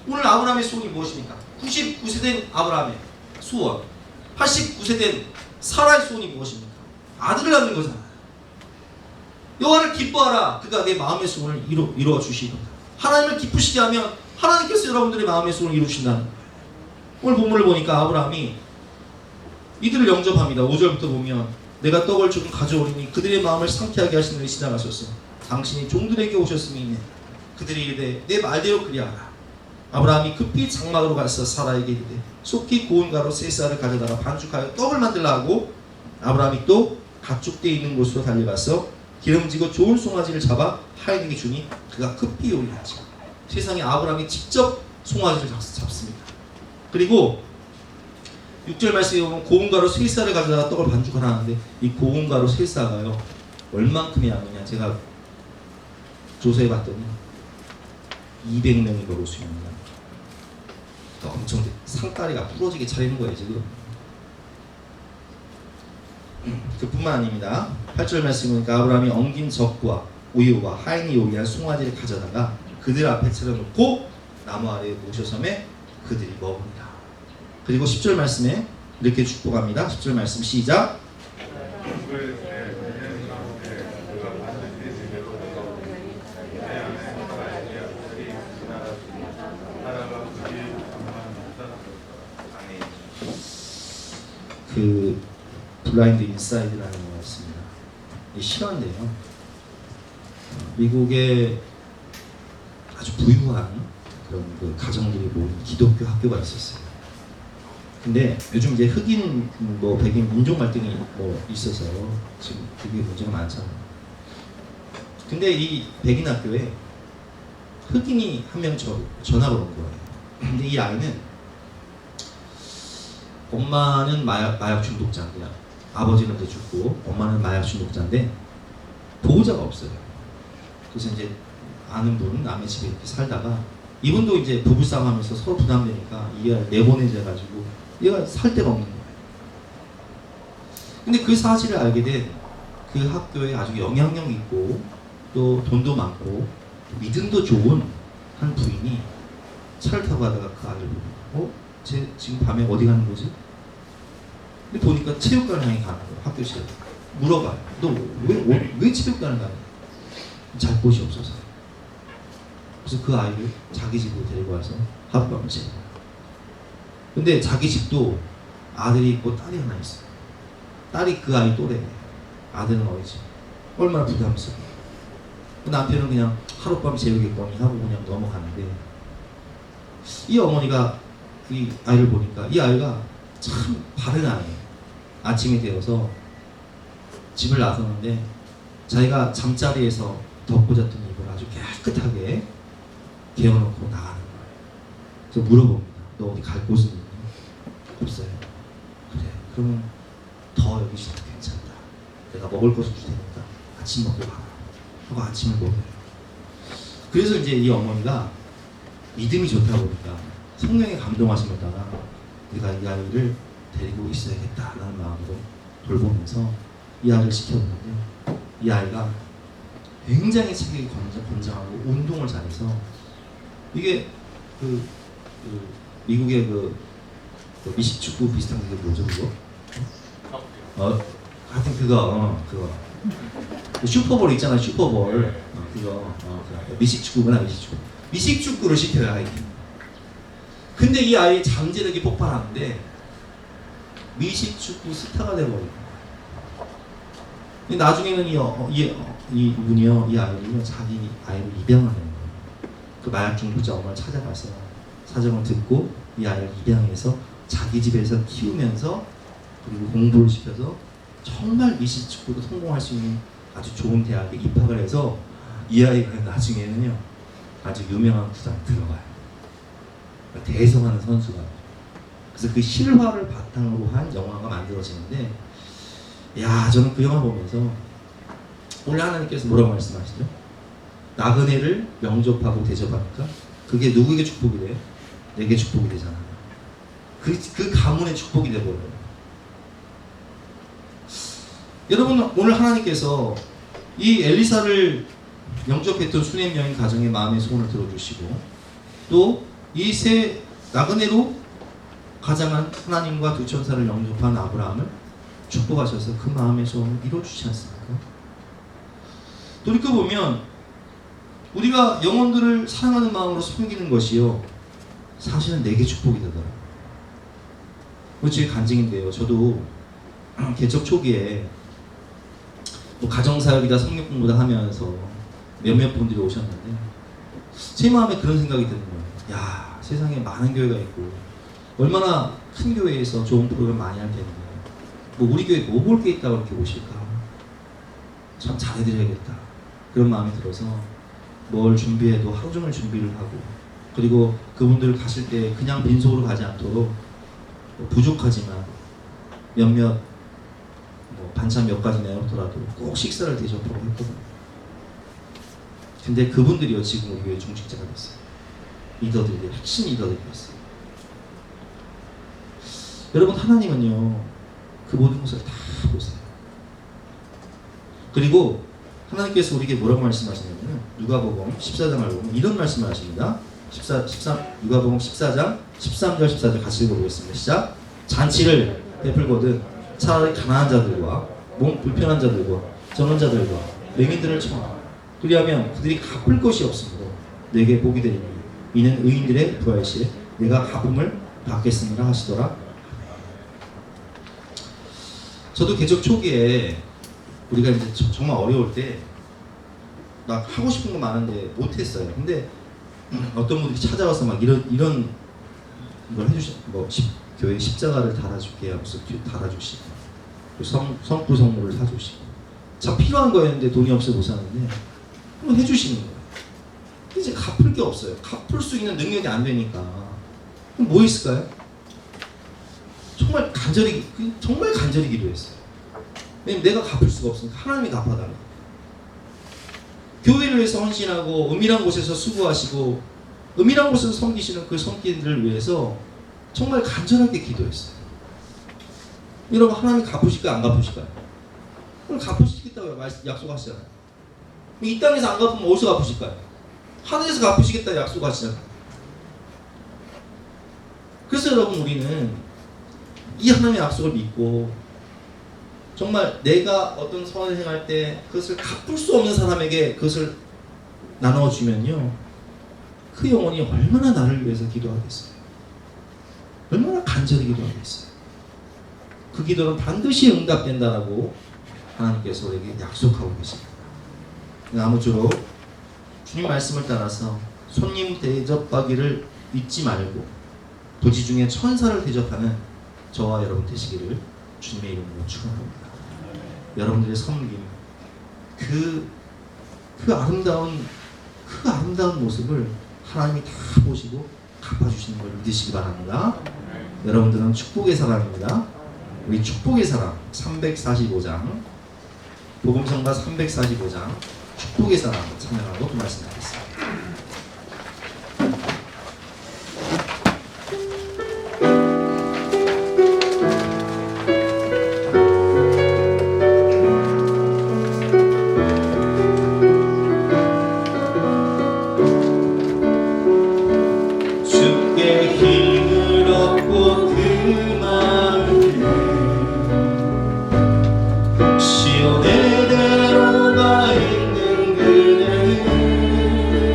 오늘 아브라함의 소원이 무엇입니까? 99세 된 아브라함의 소원. 89세 된 사라의 소원이 무엇입니까? 아들을 낳는 거잖아요. 여호와를 기뻐하라. 그가 내 마음의 소원을 이루어 주시리로다. 하나님을 기쁘시게 하면 하나님께서 여러분들의 마음의 소원을 이루신다는 거예요. 오늘 본문을 보니까 아브라함이 이들을 영접합니다. 5절부터 보면 내가 떡을 조금 가져오리니 그들의 마음을 상쾌하게 하시는 일 시작하셨어. 당신이 종들에게 오셨음이니 그들이 이르되 내 말대로 그리하라. 아브라함이 급히 장막으로 가서 사라에게 이르되 속히 고운 가루 세 쌀을 가져다가 반죽하여 떡을 만들라 하고 아브라함이 또 가축대 있는 곳으로 달려가서 기름지고 좋은 송아지를 잡아 하인에게 주니 그가 급히 요리하지. 세상에 아브라함이 직접 송아지를 잡습니다. 그리고 6절 말씀에 보면 고운 가루 세 쌀을 가져다가 떡을 반죽하라 하는데 이 고운 가루 세 쌀가요 얼만큼의 양이냐 제가 조사해 봤더니 200명이 먹을 수 있는 양. 엄청 상다리가 부러지게 차리는 거예요 지금. 그뿐만 아닙니다. 8절 말씀에 보니까 아브라함이 엉긴 젖과 우유와 하인이 요리한 송아지를 가져다가 그들 앞에 차려놓고 나무 아래에 모셔섬에 그들이 먹습니다. 그리고 10절 말씀에 이렇게 축복합니다. 10절 말씀 시작. 그 블라인드 인사이드라는 거 있습니다. 이 실화인데요. 미국에 아주 부유한 그런 그 가정들이 모인 기독교 학교가 있었어요. 근데 요즘 이제 흑인 뭐 백인 인종 갈등이 뭐 있어서 지금 그게 문제가 많잖아요. 근데 이 백인 학교에 흑인이 한 명 전화가 온 거예요. 근데 이 아이는 엄마는 마약 중독자인데 아버지는 이제 죽고 엄마는 마약 중독자인데 보호자가 없어요. 그래서 이제 아는 분은 남의 집에 이렇게 살다가 이분도 이제 부부싸움 하면서 서로 부담되니까 이 아이를 내보내자 가지고 얘가 살 데가 없는 거예요. 근데 그 사실을 알게 된 그 학교에 아주 영향력 있고 또 돈도 많고 믿음도 좋은 한 부인이 차를 타고 가다가 그 아이를 보고 쟤 지금 밤에 어디 가는 거지? 근데 보니까 체육관을 향해 가는 거예요. 학교 시절 물어봐요. 너 왜 체육관을 가냐? 잘 곳이 없어서. 그래서 그 아이를 자기 집으로 데리고 와서 하룻밤을 지내요. 근데 자기 집도 아들이 있고 딸이 하나 있어요. 딸이 그 아이 또래예요. 아들은 어리지. 얼마나 부담스러워. 남편은 그냥 하룻밤 재우겠거니 하고 그냥 넘어가는데 이 어머니가 이 아이를 보니까 이 아이가 참 바른 아이예요. 아침이 되어서 집을 나서는데 자기가 잠자리에서 덮고 잤던 이불을 아주 깨끗하게 개어놓고 나가는 거예요. 그래서 물어봅니다. 너 어디 갈 곳은 있니? 없어요. 그래. 그러면 더 여기 있어도 괜찮다. 내가 먹을 것을 줄 테니까 아침 먹고 가라. 하고 아침을 먹어요. 그래서 이제 이 어머니가 믿음이 좋다 보니까 성령에 감동하심을 따라 우리가 이 아이를 데리고 있어야겠다라는 마음으로 돌보면서 이 아이를 시켰는데 이 아이가 굉장히 체격이 건장하고 운동을 잘해서 이게 미국의 그 미식축구 비슷한 게 뭐죠 그거? 하여튼 그거 슈퍼볼 있잖아요. 슈퍼볼 그거 미식축구구나. 미식축구를 시켜요 아이. 근데 이 아이의 잠재력이 폭발하는데 미식축구 스타가 되어버려요. 나중에는 이분이요 이 아이를요 자기 아이를 입양하는 거예요. 그 마약 중독자 엄마를 찾아가서 사정을 듣고 이 아이를 입양해서 자기 집에서 키우면서 그리고 공부를 시켜서 정말 미식축구도 성공할 수 있는 아주 좋은 대학에 입학을 해서 이 아이가 나중에는요 아주 유명한 구단에 들어가요. 대성하는 선수가. 그래서 그 실화를 바탕으로 한 영화가 만들어지는데 야 저는 그 영화 보면서 오늘 하나님께서 뭐라고 말씀하시죠? 나그네를 영접하고 대접하니까 그게 누구에게 축복이 돼요? 내게 축복이 되잖아. 그 가문의 축복이 돼버려요. 여러분 오늘 하나님께서 이 엘리사를 영접했던 수넴 여인 가정의 마음의 소원을 들어주시고 또 이 세 나그네로 가장한 하나님과 두 천사를 영접한 아브라함을 축복하셔서 그 마음의 소원을 이루어주지 않습니까? 돌이켜보면 우리가 영혼들을 사랑하는 마음으로 섬기는 것이요, 사실은 내게 축복이 되더라고요. 제 간증인데요. 저도 개척 초기에 뭐 가정사역이다 성경 공부다 하면서 몇몇 분들이 오셨는데 제 마음에 그런 생각이 드는 거예요. 야, 세상에 많은 교회가 있고 얼마나 큰 교회에서 좋은 프로그램 많이 할 텐데 뭐 우리 교회 뭐 볼 게 있다고 그렇게 오실까? 참 잘해드려야겠다. 그런 마음이 들어서 뭘 준비해도 하루 종일 준비를 하고, 그리고 그분들 가실 때 그냥 빈속으로 가지 않도록 부족하지만 몇몇 뭐 반찬 몇 가지 내놓더라도 꼭 식사를 대접하고 했거든요. 근데 그분들이요 지금 우리 교회 중직자가 됐어요. 리더들이, 핵심 리더들이 됐어요. 여러분, 하나님은요 그 모든 것을 다 보세요. 그리고 하나님께서 우리에게 뭐라고 말씀하시냐면 누가복음 14장을 보면 이런 말씀을 하십니다. 누가복음 14장 13절 14절 같이 읽어보겠습니다. 시작. 잔치를 베풀거든 차라리 가난한 자들과 몸 불편한 자들과 전원자들과 맹인들을 청하라. 그리하면 그들이 갚을 것이 없으므로 내게 복이 되리니 이는 의인들의 부활시에 내가 갚음을 받겠습니다 하시더라. 저도 개척 초기에 우리가 이제 정말 어려울 때 막 하고 싶은 거 많은데 못했어요. 근데 어떤 분들이 찾아와서 막 이런 걸 해주시고, 교회 십자가를 달아줄게 하고 달아주시고, 성구 성물을 사주시고, 참 필요한 거였는데 돈이 없어 못 사는데 그럼 해주시는 거예요. 이제 갚을 게 없어요. 갚을 수 있는 능력이 안 되니까 그럼 뭐 있을까요? 정말 간절히 기도했어요. 왜냐면 내가 갚을 수가 없으니까 하나님이 갚아달라. 교회를 위해서 헌신하고 은밀한 곳에서 수고하시고 은밀한 곳에서 섬기시는 그 손길들을 위해서 정말 간절하게 기도했어요. 여러분, 하나님 갚으실까요? 안 갚으실까요? 그럼 갚으시겠다고 약속하시잖아요. 이 땅에서 안 갚으면 어디서 갚으실까요? 하늘에서 갚으시겠다고 약속하시잖아요. 그래서 여러분, 우리는 이 하나님의 약속을 믿고 정말 내가 어떤 선을 행할 때 그것을 갚을 수 없는 사람에게 그것을 나눠주면요, 그 영혼이 얼마나 나를 위해서 기도하겠어요. 얼마나 간절히 기도하겠어요. 그 기도는 반드시 응답된다라고 하나님께서 우리에게 약속하고 계십니다. 아무쪼록 주님 말씀을 따라서 손님 대접하기를 잊지 말고 부지 중에 천사를 대접하는 저와 여러분 되시기를 주님의 이름으로 축원합니다. 여러분들의 섬김, 그 아름다운 모습을 하나님이 다 보시고 갚아주시는 걸 믿으시기 바랍니다. 여러분들은 축복의 사람입니다. 우리 축복의 사람 345장, 복음성가 345장 축복의 사람 찬양하고 또 말씀드리겠습니다. 시온의 대로가 있는 그네는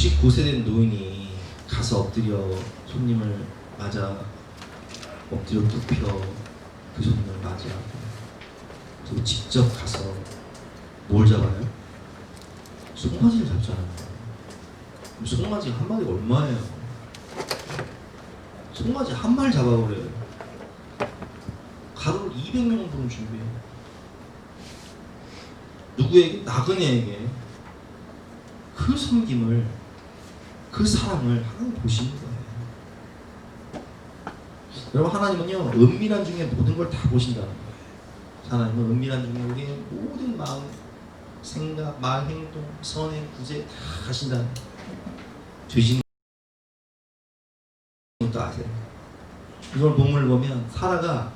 99세 된 노인이 가서 엎드려 손님을 맞아 엎드려 눕혀 그 손님을 맞아 그리고 직접 가서 뭘 잡아요? 송아지를 잡잖아요. 송아지 한 마리가 얼마예요? 송아지 한 마리 잡아버려요. 가루를 200명 분을 준비해요. 누구에게? 나그네에게. 그 섬김을, 그 사랑을 하나님 보시는 거예요. 여러분, 하나님은요 은밀한 중에 모든 걸 다 보신다는 거예요. 하나님은 은밀한 중에 우리의 모든 마음, 생각, 말, 행동, 선행, 구제 다 하신다는 거예요. 죄짓는 것도 아세요. 이걸 본문을 보면 사라가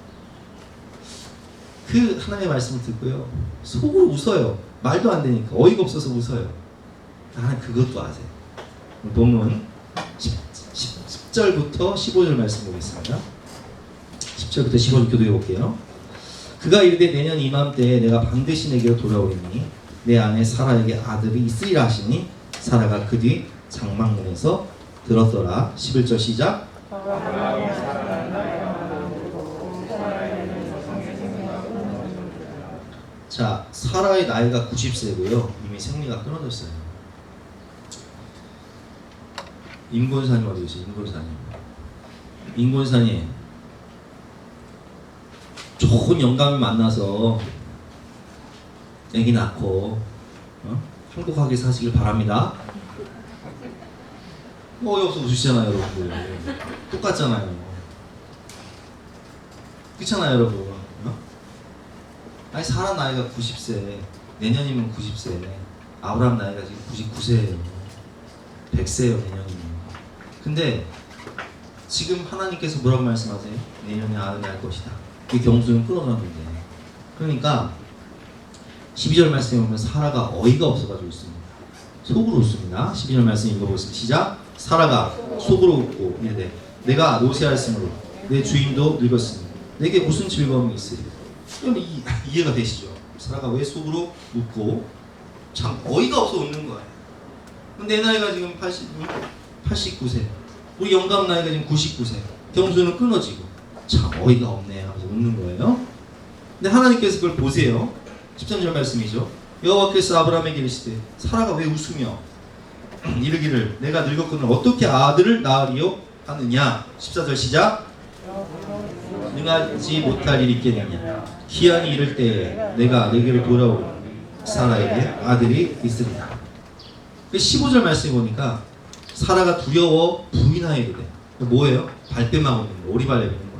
그 하나님의 말씀을 듣고요 속으로 웃어요. 말도 안 되니까 어이가 없어서 웃어요. 하나님 그것도 아세요. 본문 10절부터 15절 말씀 보겠습니다. 10절부터 15절 교도해 볼게요. 그가 이르되 내년 이맘때에 내가 반드시 내게로 돌아오리니 내 안에 사라에게 아들이 있으리라 하시니 사라가 그 뒤 장막문에서 들었더라. 11절 시작. 자, 사라의 나이가 90세고요 이미 생리가 끊어졌어요. 임권사님 어디 계세요? 임권사님 좋은 영감을 만나서 애기 낳고 행복하게 사시길 바랍니다. 어이없어 웃으시잖아요 여러분들. 똑같잖아요. 그렇잖아요 여러분. 아니 사라 나이가 90세, 내년이면 90세, 아브라함 나이가 지금 99세예요. 100세예요 내년이면. 근데 지금 하나님께서 뭐라고 말씀하세요? 내년에 아들이 할 것이다. 그 경수는 끊어졌는데. 그러니까 12절 말씀에 보면 사라가 어이가 없어가지고 있습니다. 속으로 웃습니다. 12절 말씀 읽어보겠습니다. 시작. 사라가 속으로 웃고 이르되 내가 노쇠하였으므로 내 주인도 늙었으니 내게 무슨 즐거움이 있으리까. 이해가 되시죠? 사라가 왜 속으로 웃고 참 어이가 없어 웃는 거예요. 내 나이가 지금 89세, 우리 영감 나이가 지금 99세, 경수는 끊어지고 참 어이가 없네 하면서 웃는 거예요. 근데 하나님께서 그걸 보세요. 13절 말씀이죠. 여호와께서 아브라함에게 이르시되 사라가 왜 웃으며 이르기를 내가 늙었거늘 어떻게 아들을 낳으리요 하느냐. 14절 시작. 능하지 못할 일이 있겠느냐. 기한이 이를 때에 내가 내게로 돌아오고 사라에게 아들이 있으리라. 15절 말씀에 보니까 사라가 두려워 부인하여 이르되 뭐예요? 발뺌하고 있는 거예요. 오리발 내미는 거예요.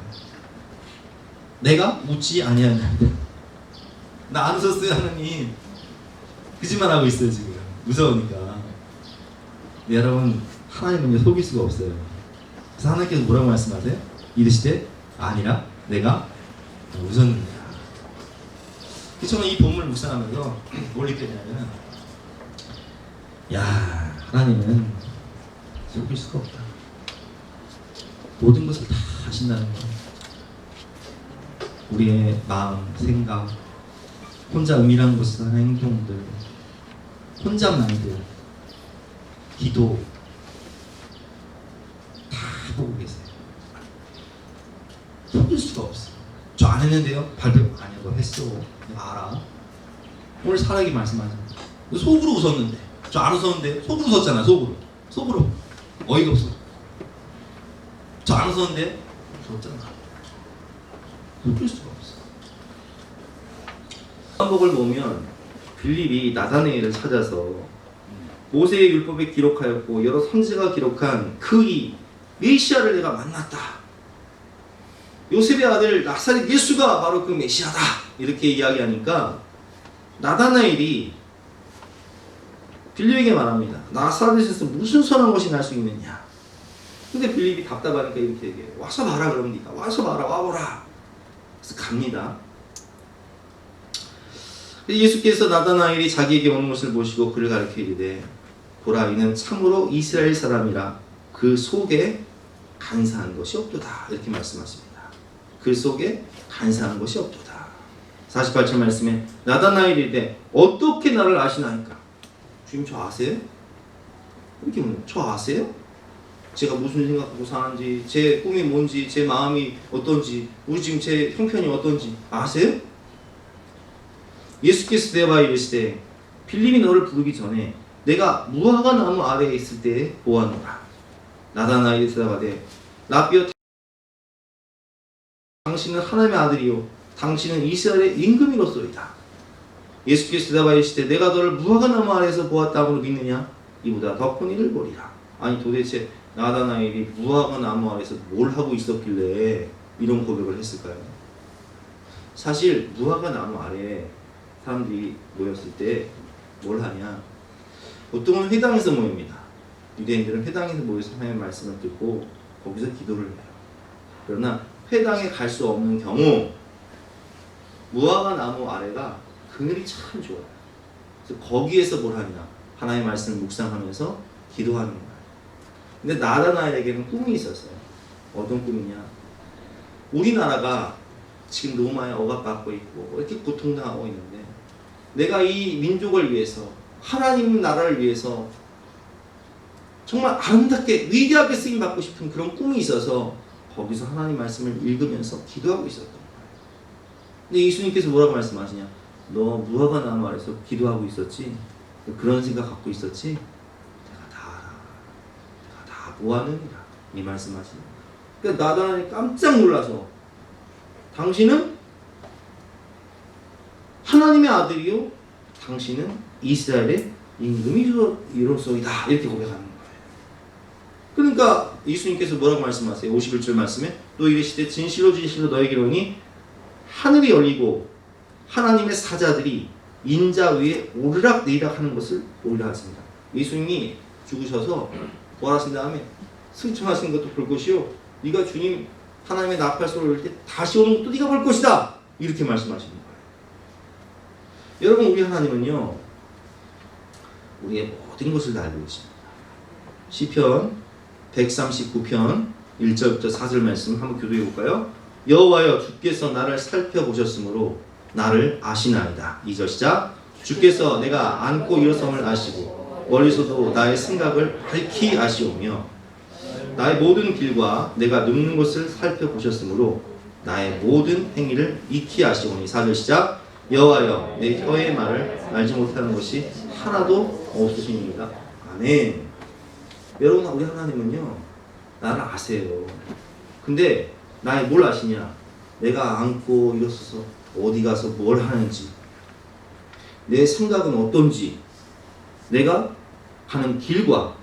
내가 웃지 아니하는데 나 안 웃었어요 하느님. 거짓말하고 있어요 지금. 무서우니까. 네, 여러분 하나님은 속일 수가 없어요. 그래서 하나님께서 뭐라고 말씀하세요? 이르시되 아니라 내가 웃었느냐. 저는 이 본문을 묵상하면서 뭘 느꼈냐면 야 하나님은 속일 수가 없다. 모든 것을 다 하신다는 거. 우리의 마음, 생각, 혼자 은밀한 곳에서 하는 행동들, 혼잣말들, 기도 다 보고 계세요. 속일 수가 없어요. 저 안 했는데요? 발표 아니야 너 했어. 내가 알아. 오늘 사라에게 말씀하잖아. 속으로 웃었는데 저 안 웃었는데 속으로 웃었잖아. 속으로 어이가 없어. 저 안 웃었는데 웃었잖아. 속일 수가 없어. 한복을 보면 빌립이 나다네엘을 찾아서 모세의 율법에 기록하였고 여러 선지자가 기록한 그 이 메시아를 내가 만났다. 요셉의 아들 나사렛 예수가 바로 그 메시아다. 이렇게 이야기하니까 나다나엘이 빌립에게 말합니다. 나사렛에서 무슨 선한 것이 날 수 있느냐. 근데 빌립이 답답하니까 이렇게 얘기해요. 와서 봐라 그럽니다. 와서 봐라 와보라. 그래서 갑니다. 예수께서 나다나엘이 자기에게 오는 것을 보시고 그를 가리켜 이르되 보라 이는 참으로 이스라엘 사람이라 그 속에 간사한 것이 없도다. 이렇게 말씀하십니다. 그 속에 간사한 것이 없도다. 48절 말씀에 나다나엘이 이르되 어떻게 나를 아시나이까. 주님 저 아세요? 이렇게 묻는, 저 아세요? 제가 무슨 생각하고 사는지, 제 꿈이 뭔지, 제 마음이 어떤지, 우리 지금 제 형편이 어떤지 아세요? 예수께서 대하여 이르시되 빌립이 너를 부르기 전에 내가 무화과 나무 아래에 있을 때에 보았노라. 나다나엘이 대답하되 라비여, 당신은 하나님의 아들이요 당신은 이스라엘의 임금이로소이다. 예수께서 대답하여 이르시되 내가 너를 무화과 나무 아래에서 보았다고 믿느냐? 이보다 더 큰 일을 보리라. 아니 도대체 나다나엘이 무화과 나무 아래에서 뭘 하고 있었길래 이런 고백을 했을까요? 사실 무화과 나무 아래에 사람들이 모였을 때 뭘 하냐? 보통은 회당에서 모입니다. 유대인들은 회당에서 모여서 하나님의 말씀을 듣고 거기서 기도를 해요. 그러나 회당에 갈 수 없는 경우 무화과 나무 아래가 그늘이 참 좋아요. 그래서 거기에서 뭘 하냐? 하나님의 말씀을 묵상하면서 기도하는 거예요. 근데 나다나엘에게는 꿈이 있었어요. 어떤 꿈이냐? 우리나라가 지금 너무 많이 억압받고 있고 이렇게 고통당하고 있는데 내가 이 민족을 위해서, 하나님 나라를 위해서 정말 아름답게 위대하게 쓰임받고 싶은 그런 꿈이 있어서 거기서 하나님 말씀을 읽으면서 기도하고 있었던 거예요. 근데 예수님께서 뭐라고 말씀하시냐? 너 무화과 나무 아래서 기도하고 있었지? 그런 생각 갖고 있었지? 내가 다 알아. 내가 다 보았느니라. 이 말씀하시는 거예요. 그러니까 나다나엘이 깜짝 놀라서 당신은 하나님의 아들이요 당신은 이스라엘의 임금이로소이다. 이렇게 고백하는 거예요. 그러니까 예수님께서 뭐라고 말씀하세요? 51절 말씀에 또 이르시되 진실로 진실로 너에게 이르노니 하늘이 열리고 하나님의 사자들이 인자 위에 오르락내리락 하는 것을 보리라 하십니다. 예수님이 죽으셔서 부활하신 다음에 승천하신 것도 볼 것이요 네가 주님 하나님의 나팔소를 올 때 다시 오는 것도 네가 볼 것이다. 이렇게 말씀하시는 거예요. 여러분, 우리 하나님은요 우리의 모든 것을 다 알고 계십니다. 시편 139편 1절부터 4절 말씀 한번 교도해 볼까요? 여호와여, 주께서 나를 살펴보셨으므로 나를 아시나이다. 2절 시작. 주께서 내가 앉고 일어섬을 아시고 멀리서도 나의 생각을 밝히 아시오며 나의 모든 길과 내가 눕는 곳을 살펴보셨으므로 나의 모든 행위를 익히 아시오니. 4절 시작. 여호와여, 내 혀의 말을 알지 못하는 것이 하나도 없으시니이다. 아멘. 여러분, 우리 하나님은요 나를 아세요. 근데 나의 뭘 아시냐? 내가 앉고 일어서서 어디 가서 뭘 하는지, 내 생각은 어떤지, 내가 가는 길과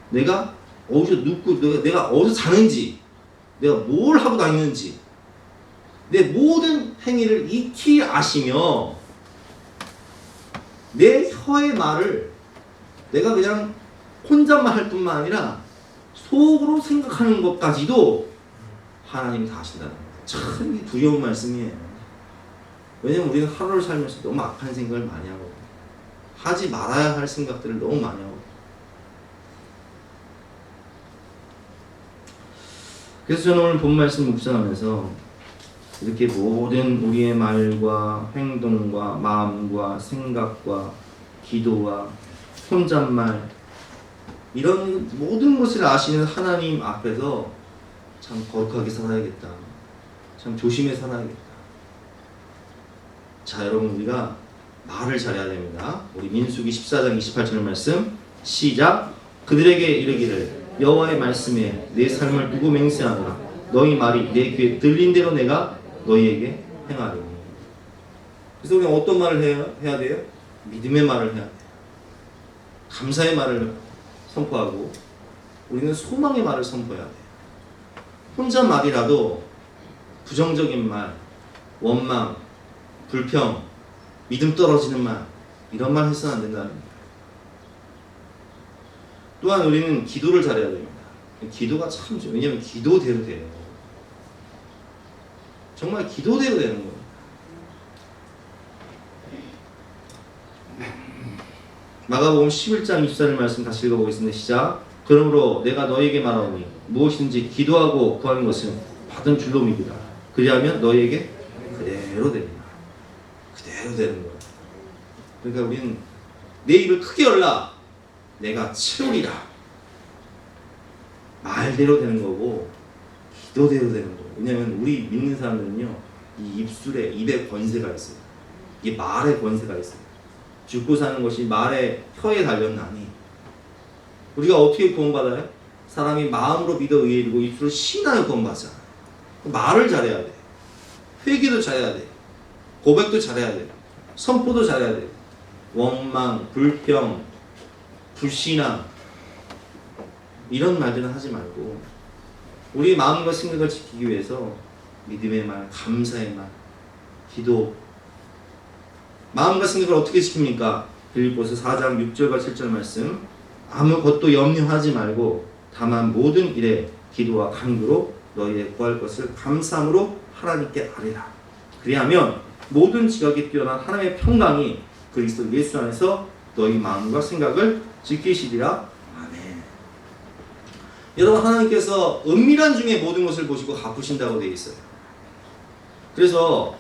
내가 어디서 눕고 내가 어디서 자는지, 내가 뭘 하고 다니는지, 내 모든 행위를 익히 아시며 내 혀의 말을 내가 그냥 혼잣말 할 뿐만 아니라 속으로 생각하는 것까지도 하나님이 다 아신다는 거예요. 참 두려운 말씀이에요. 왜냐면 우리는 하루를 살면서 너무 악한 생각을 많이 하고 하지 말아야 할 생각들을 너무 많이 하고. 그래서 저는 오늘 본 말씀 묵상하면서 이렇게 모든 우리의 말과 행동과 마음과 생각과 기도와 혼잣말 이런 모든 것을 아시는 하나님 앞에서 참 거룩하게 살아야겠다. 참 조심해 살아야겠다. 자, 여러분, 우리가 말을 잘해야 됩니다. 우리 민수기 14장 28절 말씀 시작. 그들에게 이르기를 여호와의 말씀에 내 삶을 두고 맹세하노라. 너희 말이 내 귀에 들린 대로 내가 너희에게 행하리니. 그래서 우리가 어떤 말을 해야 돼요? 믿음의 말을 해야 돼요. 감사의 말을 선포하고 우리는 소망의 말을 선포해야 돼요. 혼자 말이라도 부정적인 말, 원망, 불평, 믿음 떨어지는 말, 이런 말 해서는 안 된다는 거예요. 또한 우리는 기도를 잘해야 됩니다. 기도가 참 좋아요. 왜냐하면 기도대로 돼요. 정말 기도대로 되는 거예요. 마가복음 11장 24절 말씀 다시 읽어보겠습니다. 시작. 그러므로 내가 너에게 말하오니 무엇인지 기도하고 구하는 것은 받은 줄로 믿으라. 그리하면 너에게 그대로 되리라. 그대로 되는 거예요. 그러니까 우리는 내 입을 크게 열라. 내가 채우리라. 말대로 되는 거고 기도대로 되는 거고. 왜냐하면 우리 믿는 사람들은요, 이 입에 권세가 있어요. 이게 말에 권세가 있어요. 죽고 사는 것이 말에 혀에 달렸나니. 우리가 어떻게 구원받아요? 사람이 마음으로 믿어 의에 이르고 입술로 신하여 구원받잖아. 말을 잘해야 돼. 회개도 잘해야 돼. 고백도 잘해야 돼. 선포도 잘해야 돼. 원망, 불평, 불신앙 이런 말들은 하지 말고 우리 마음과 생각을 지키기 위해서 믿음의 말, 감사의 말, 기도. 마음과 생각을 어떻게 지킵니까? 빌립보서 4장 6절과 7절 말씀. 아무것도 염려하지 말고 다만 모든 일에 기도와 간구로 너희의 구할 것을 감사함으로 하나님께 아뢰라. 그리하면 모든 지각이 뛰어난 하나님의 평강이 그리스도 예수 안에서 너희 마음과 생각을 지키시리라. 아멘. 여러분, 하나님께서 은밀한 중에 모든 것을 보시고 갚으신다고 되어 있어요. 그래서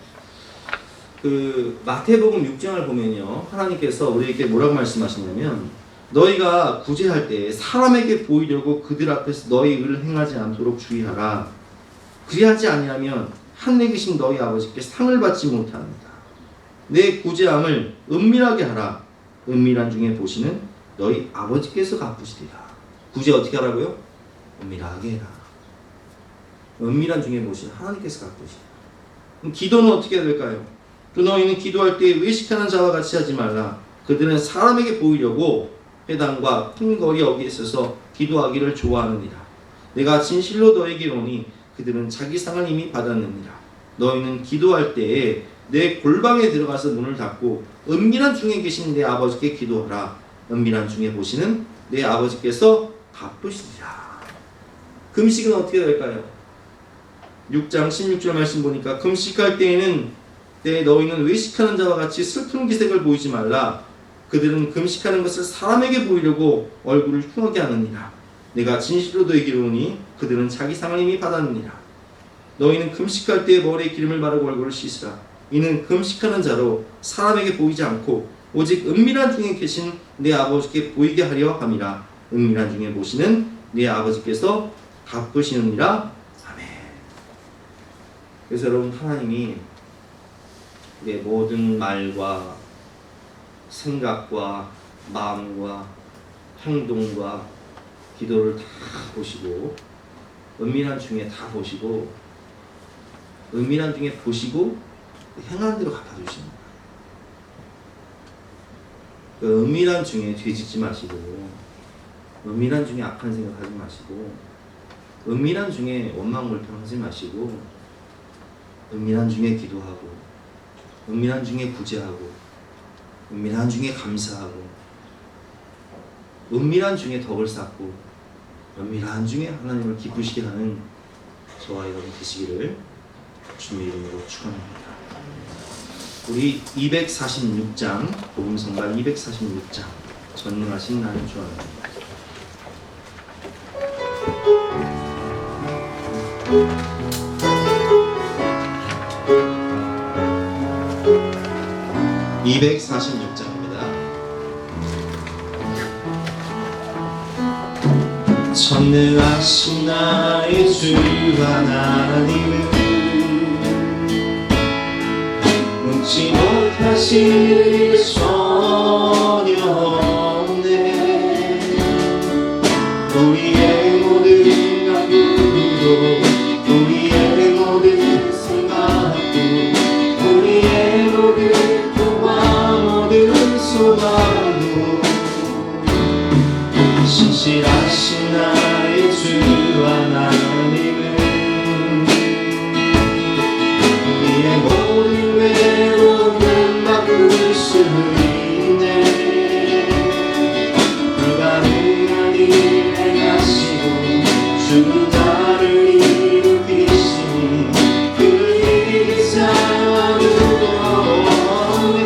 그 마태복음 6장을 보면요, 하나님께서 우리에게 뭐라고 말씀하시냐면 너희가 구제할 때 사람에게 보이려고 그들 앞에서 너희 의를 행하지 않도록 주의하라. 그리하지 아니하면 하늘에 계신 너희 아버지께 상을 받지 못합니다. 내 구제함을 은밀하게 하라. 은밀한 중에 보시는 너희 아버지께서 갚으시리라. 구제 어떻게 하라고요? 은밀하게 해라. 은밀한 중에 보시는 하나님께서 갚으시리라. 그럼 기도는 어떻게 해야 될까요? 또 너희는 기도할 때 외식하는 자와 같이 하지 말라. 그들은 사람에게 보이려고 회당과 큰 거리 여기에 있어서 기도하기를 좋아하느니라. 내가 진실로 너에게 이르노니 그들은 자기 상을 이미 받았느니라. 너희는 기도할 때에 내 골방에 들어가서 문을 닫고 은밀한 중에 계신 내 아버지께 기도하라. 은밀한 중에 보시는 내 아버지께서 갚으시리라. 금식은 어떻게 될까요? 6장 16절 말씀 보니까 금식할 때에는 너희는 외식하는 자와 같이 슬픈 기색을 보이지 말라. 그들은 금식하는 것을 사람에게 보이려고 얼굴을 흉하게 하느니라. 내가 진실로 너에게 이르노니 그들은 자기 상을 이미 받았느니라. 너희는 금식할 때 머리에 기름을 바르고 얼굴을 씻으라. 이는 금식하는 자로 사람에게 보이지 않고 오직 은밀한 중에 계신 내 아버지께 보이게 하려 함이라. 은밀한 중에 보시는 내 아버지께서 갚으시느니라. 아멘. 그래서 여러분, 하나님이 내 모든 말과 생각과 마음과 행동과 기도를 다 보시고 은밀한 중에 다 보시고 은밀한 중에 보시고 행하는 대로 갚아주시는 거예요. 그 은밀한 중에 죄짓지 마시고 은밀한 중에 악한 생각하지 마시고 은밀한 중에 원망불평하지 마시고 은밀한 중에 기도하고 은밀한 중에 구제하고 은밀한 중에 감사하고 은밀한 중에 덕을 쌓고 은밀한 중에 하나님을 기쁘시게 하는 저와 여러분 되시기를 주님의 이름으로 축원합니다. 우리 246장 복음성가 246장 전능하신 나는 주 안에 246장입니다. 전능하신 나의 주 하나님은 묻지 못하실 일 전혀 없네. 우리의 모든 간구도 우리의 모든 생각도 우리의 모든 꿈과 모든 소망도 신실하신 나의 주 하나님은 우리의 모든 외로움을 바꿀 수 있네. 불가능한 일 행하시고 주 나를 일으키시니 그 일이 아무도 없네.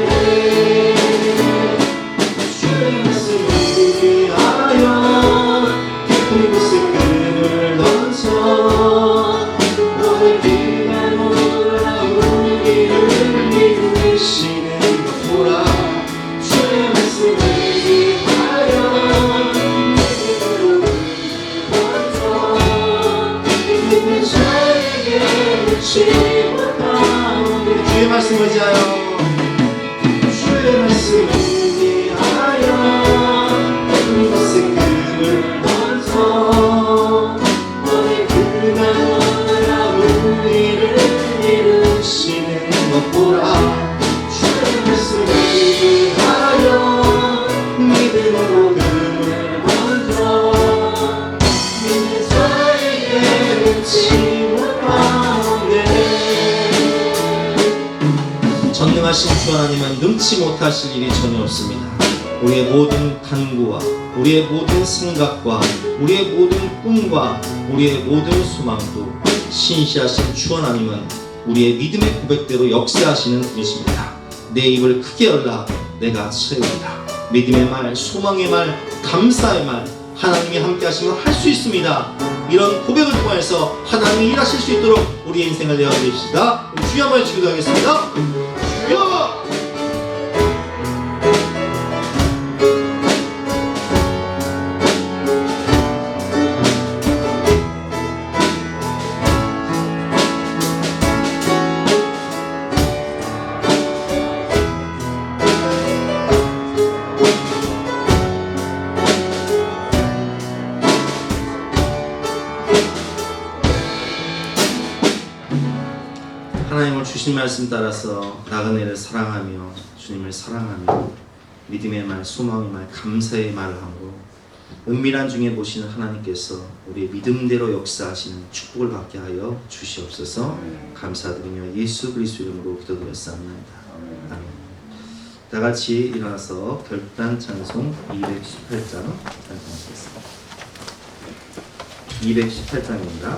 주의 말씀을 위하여 깊은 곳에 끈을 던져 말씀 의지하여 주의 말씀 의지하여 이곳에 금을 얹어 너의 그나라 우리를 이루시는 것 보라. 주의 말씀 의지하여 믿음으로 금을 얹어 믿는 자에게 놓지 전능하신 주 하나님은 능치 못하실 일이 전혀 없습니다. 우리의 모든 간구와 우리의 모든 생각과 우리의 모든 꿈과 우리의 모든 소망도 신실하신 주 하나님은 우리의 믿음의 고백대로 역사하시는 분이십니다. 내 입을 크게 열라 내가 채우리라. 믿음의 말, 소망의 말, 감사의 말, 하나님이 함께 하시면 할 수 있습니다. 이런 고백을 통해서 하나님이 일하실 수 있도록 우리의 인생을 내어드립시다. 주여 한번 기도하겠습니다. 주여! 하나님을 주신 말씀 따라서 나그네를 사랑하며 주님을 사랑하며 믿음의 말, 소망의 말, 감사의 말을 함으로 은밀한 중에 보시는 하나님께서 우리의 믿음대로 역사하시는 축복을 받게 하여 주시옵소서. 감사드리며 예수 그리스도 이름으로 기도드렸사옵나이다. 아멘. 다 같이 일어나서 결단 찬송 218장 찬송하시겠습니다. 218장입니다.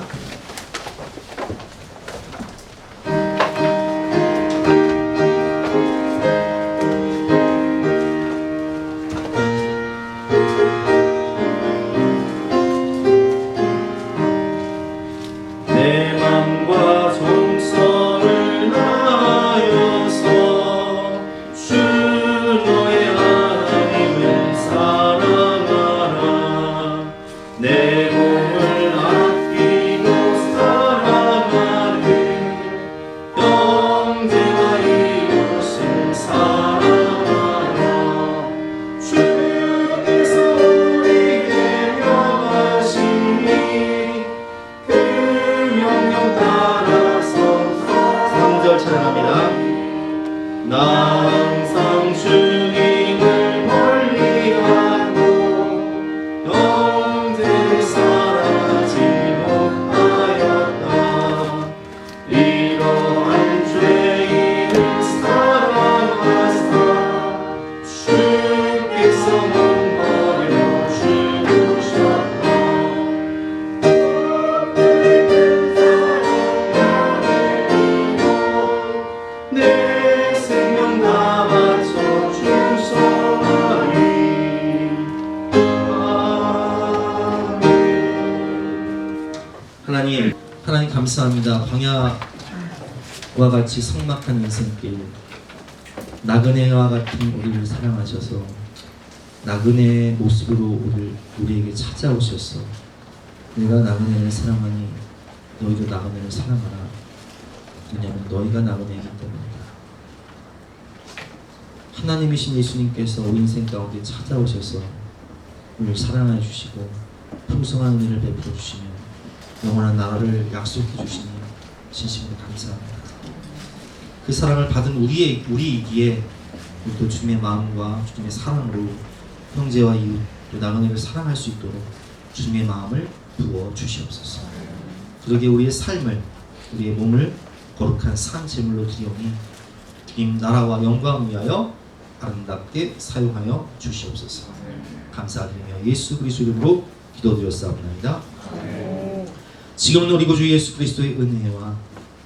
하나님 감사합니다. 광야와 같이 삭막한 인생길, 나그네와 같은 우리를 사랑하셔서 나그네의 모습으로 우리에게 찾아오셔서 내가 나그네를 사랑하니 너희도 나그네를 사랑하라. 왜냐하면 너희가 나그네이기 때문이다. 하나님이신 예수님께서 우리 인생 가운데 찾아오셔서 우리를 사랑해 주시고 풍성한 은혜를 베풀어 주시며 영원한 나라를 약속해 주시니 진심으로 감사합니다. 그 사랑을 받은 우리이기에 또 주님의 마음과 주님의 사랑으로 형제와 이웃 또 나그네를 사랑할 수 있도록 주님의 마음을 부어 주시옵소서. 그러게 우리의 삶을, 우리의 몸을 거룩한 산 제물로 드리오니 주님 나라와 영광을 위하여 아름답게 사용하여 주시옵소서. 감사드리며 예수 그리스도 이름으로 기도드렸사옵나이다. 지금 우리 구주 예수 그리스도의 은혜와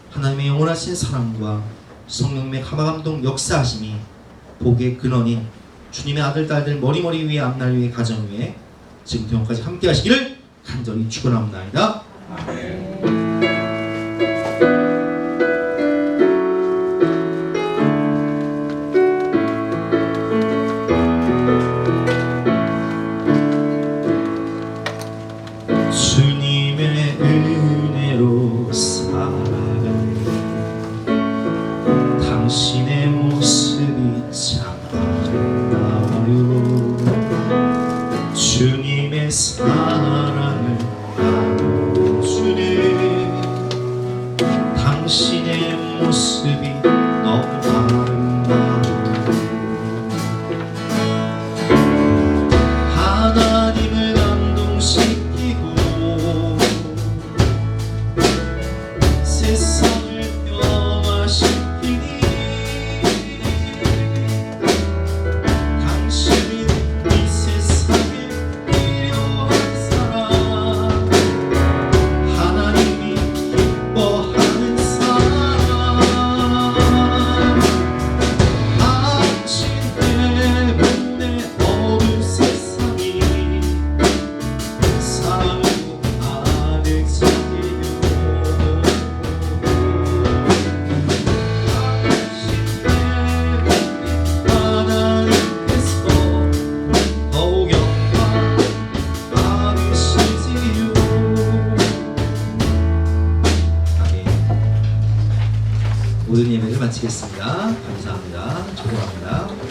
하나님의 영원하신 사랑과 성령의 감화감동 역사하심이 복의 근원인 주님의 아들 딸들 머리머리 위에 앞날 위에 가정 위에 지금부터 영원까지 함께 하시기를 간절히 축원합니다. 주님의 은혜로 살아가니 당신 주님의 사랑을 나눠주네. 당신의 모습이 너무 아름다워. 하나님을 감동시키고 세상을 평화시키니 당신은 이 세상에 필요한 사람, 하나님이 기뻐하는 사람. 당신 때문에 어두운 세상이 사랑으로 가득 차네요. 당신 때문에 하나님께서 더욱 영광 받으시지요. 아멘. 모든 예배를 마치겠습니다. 감사합니다. 축복합니다.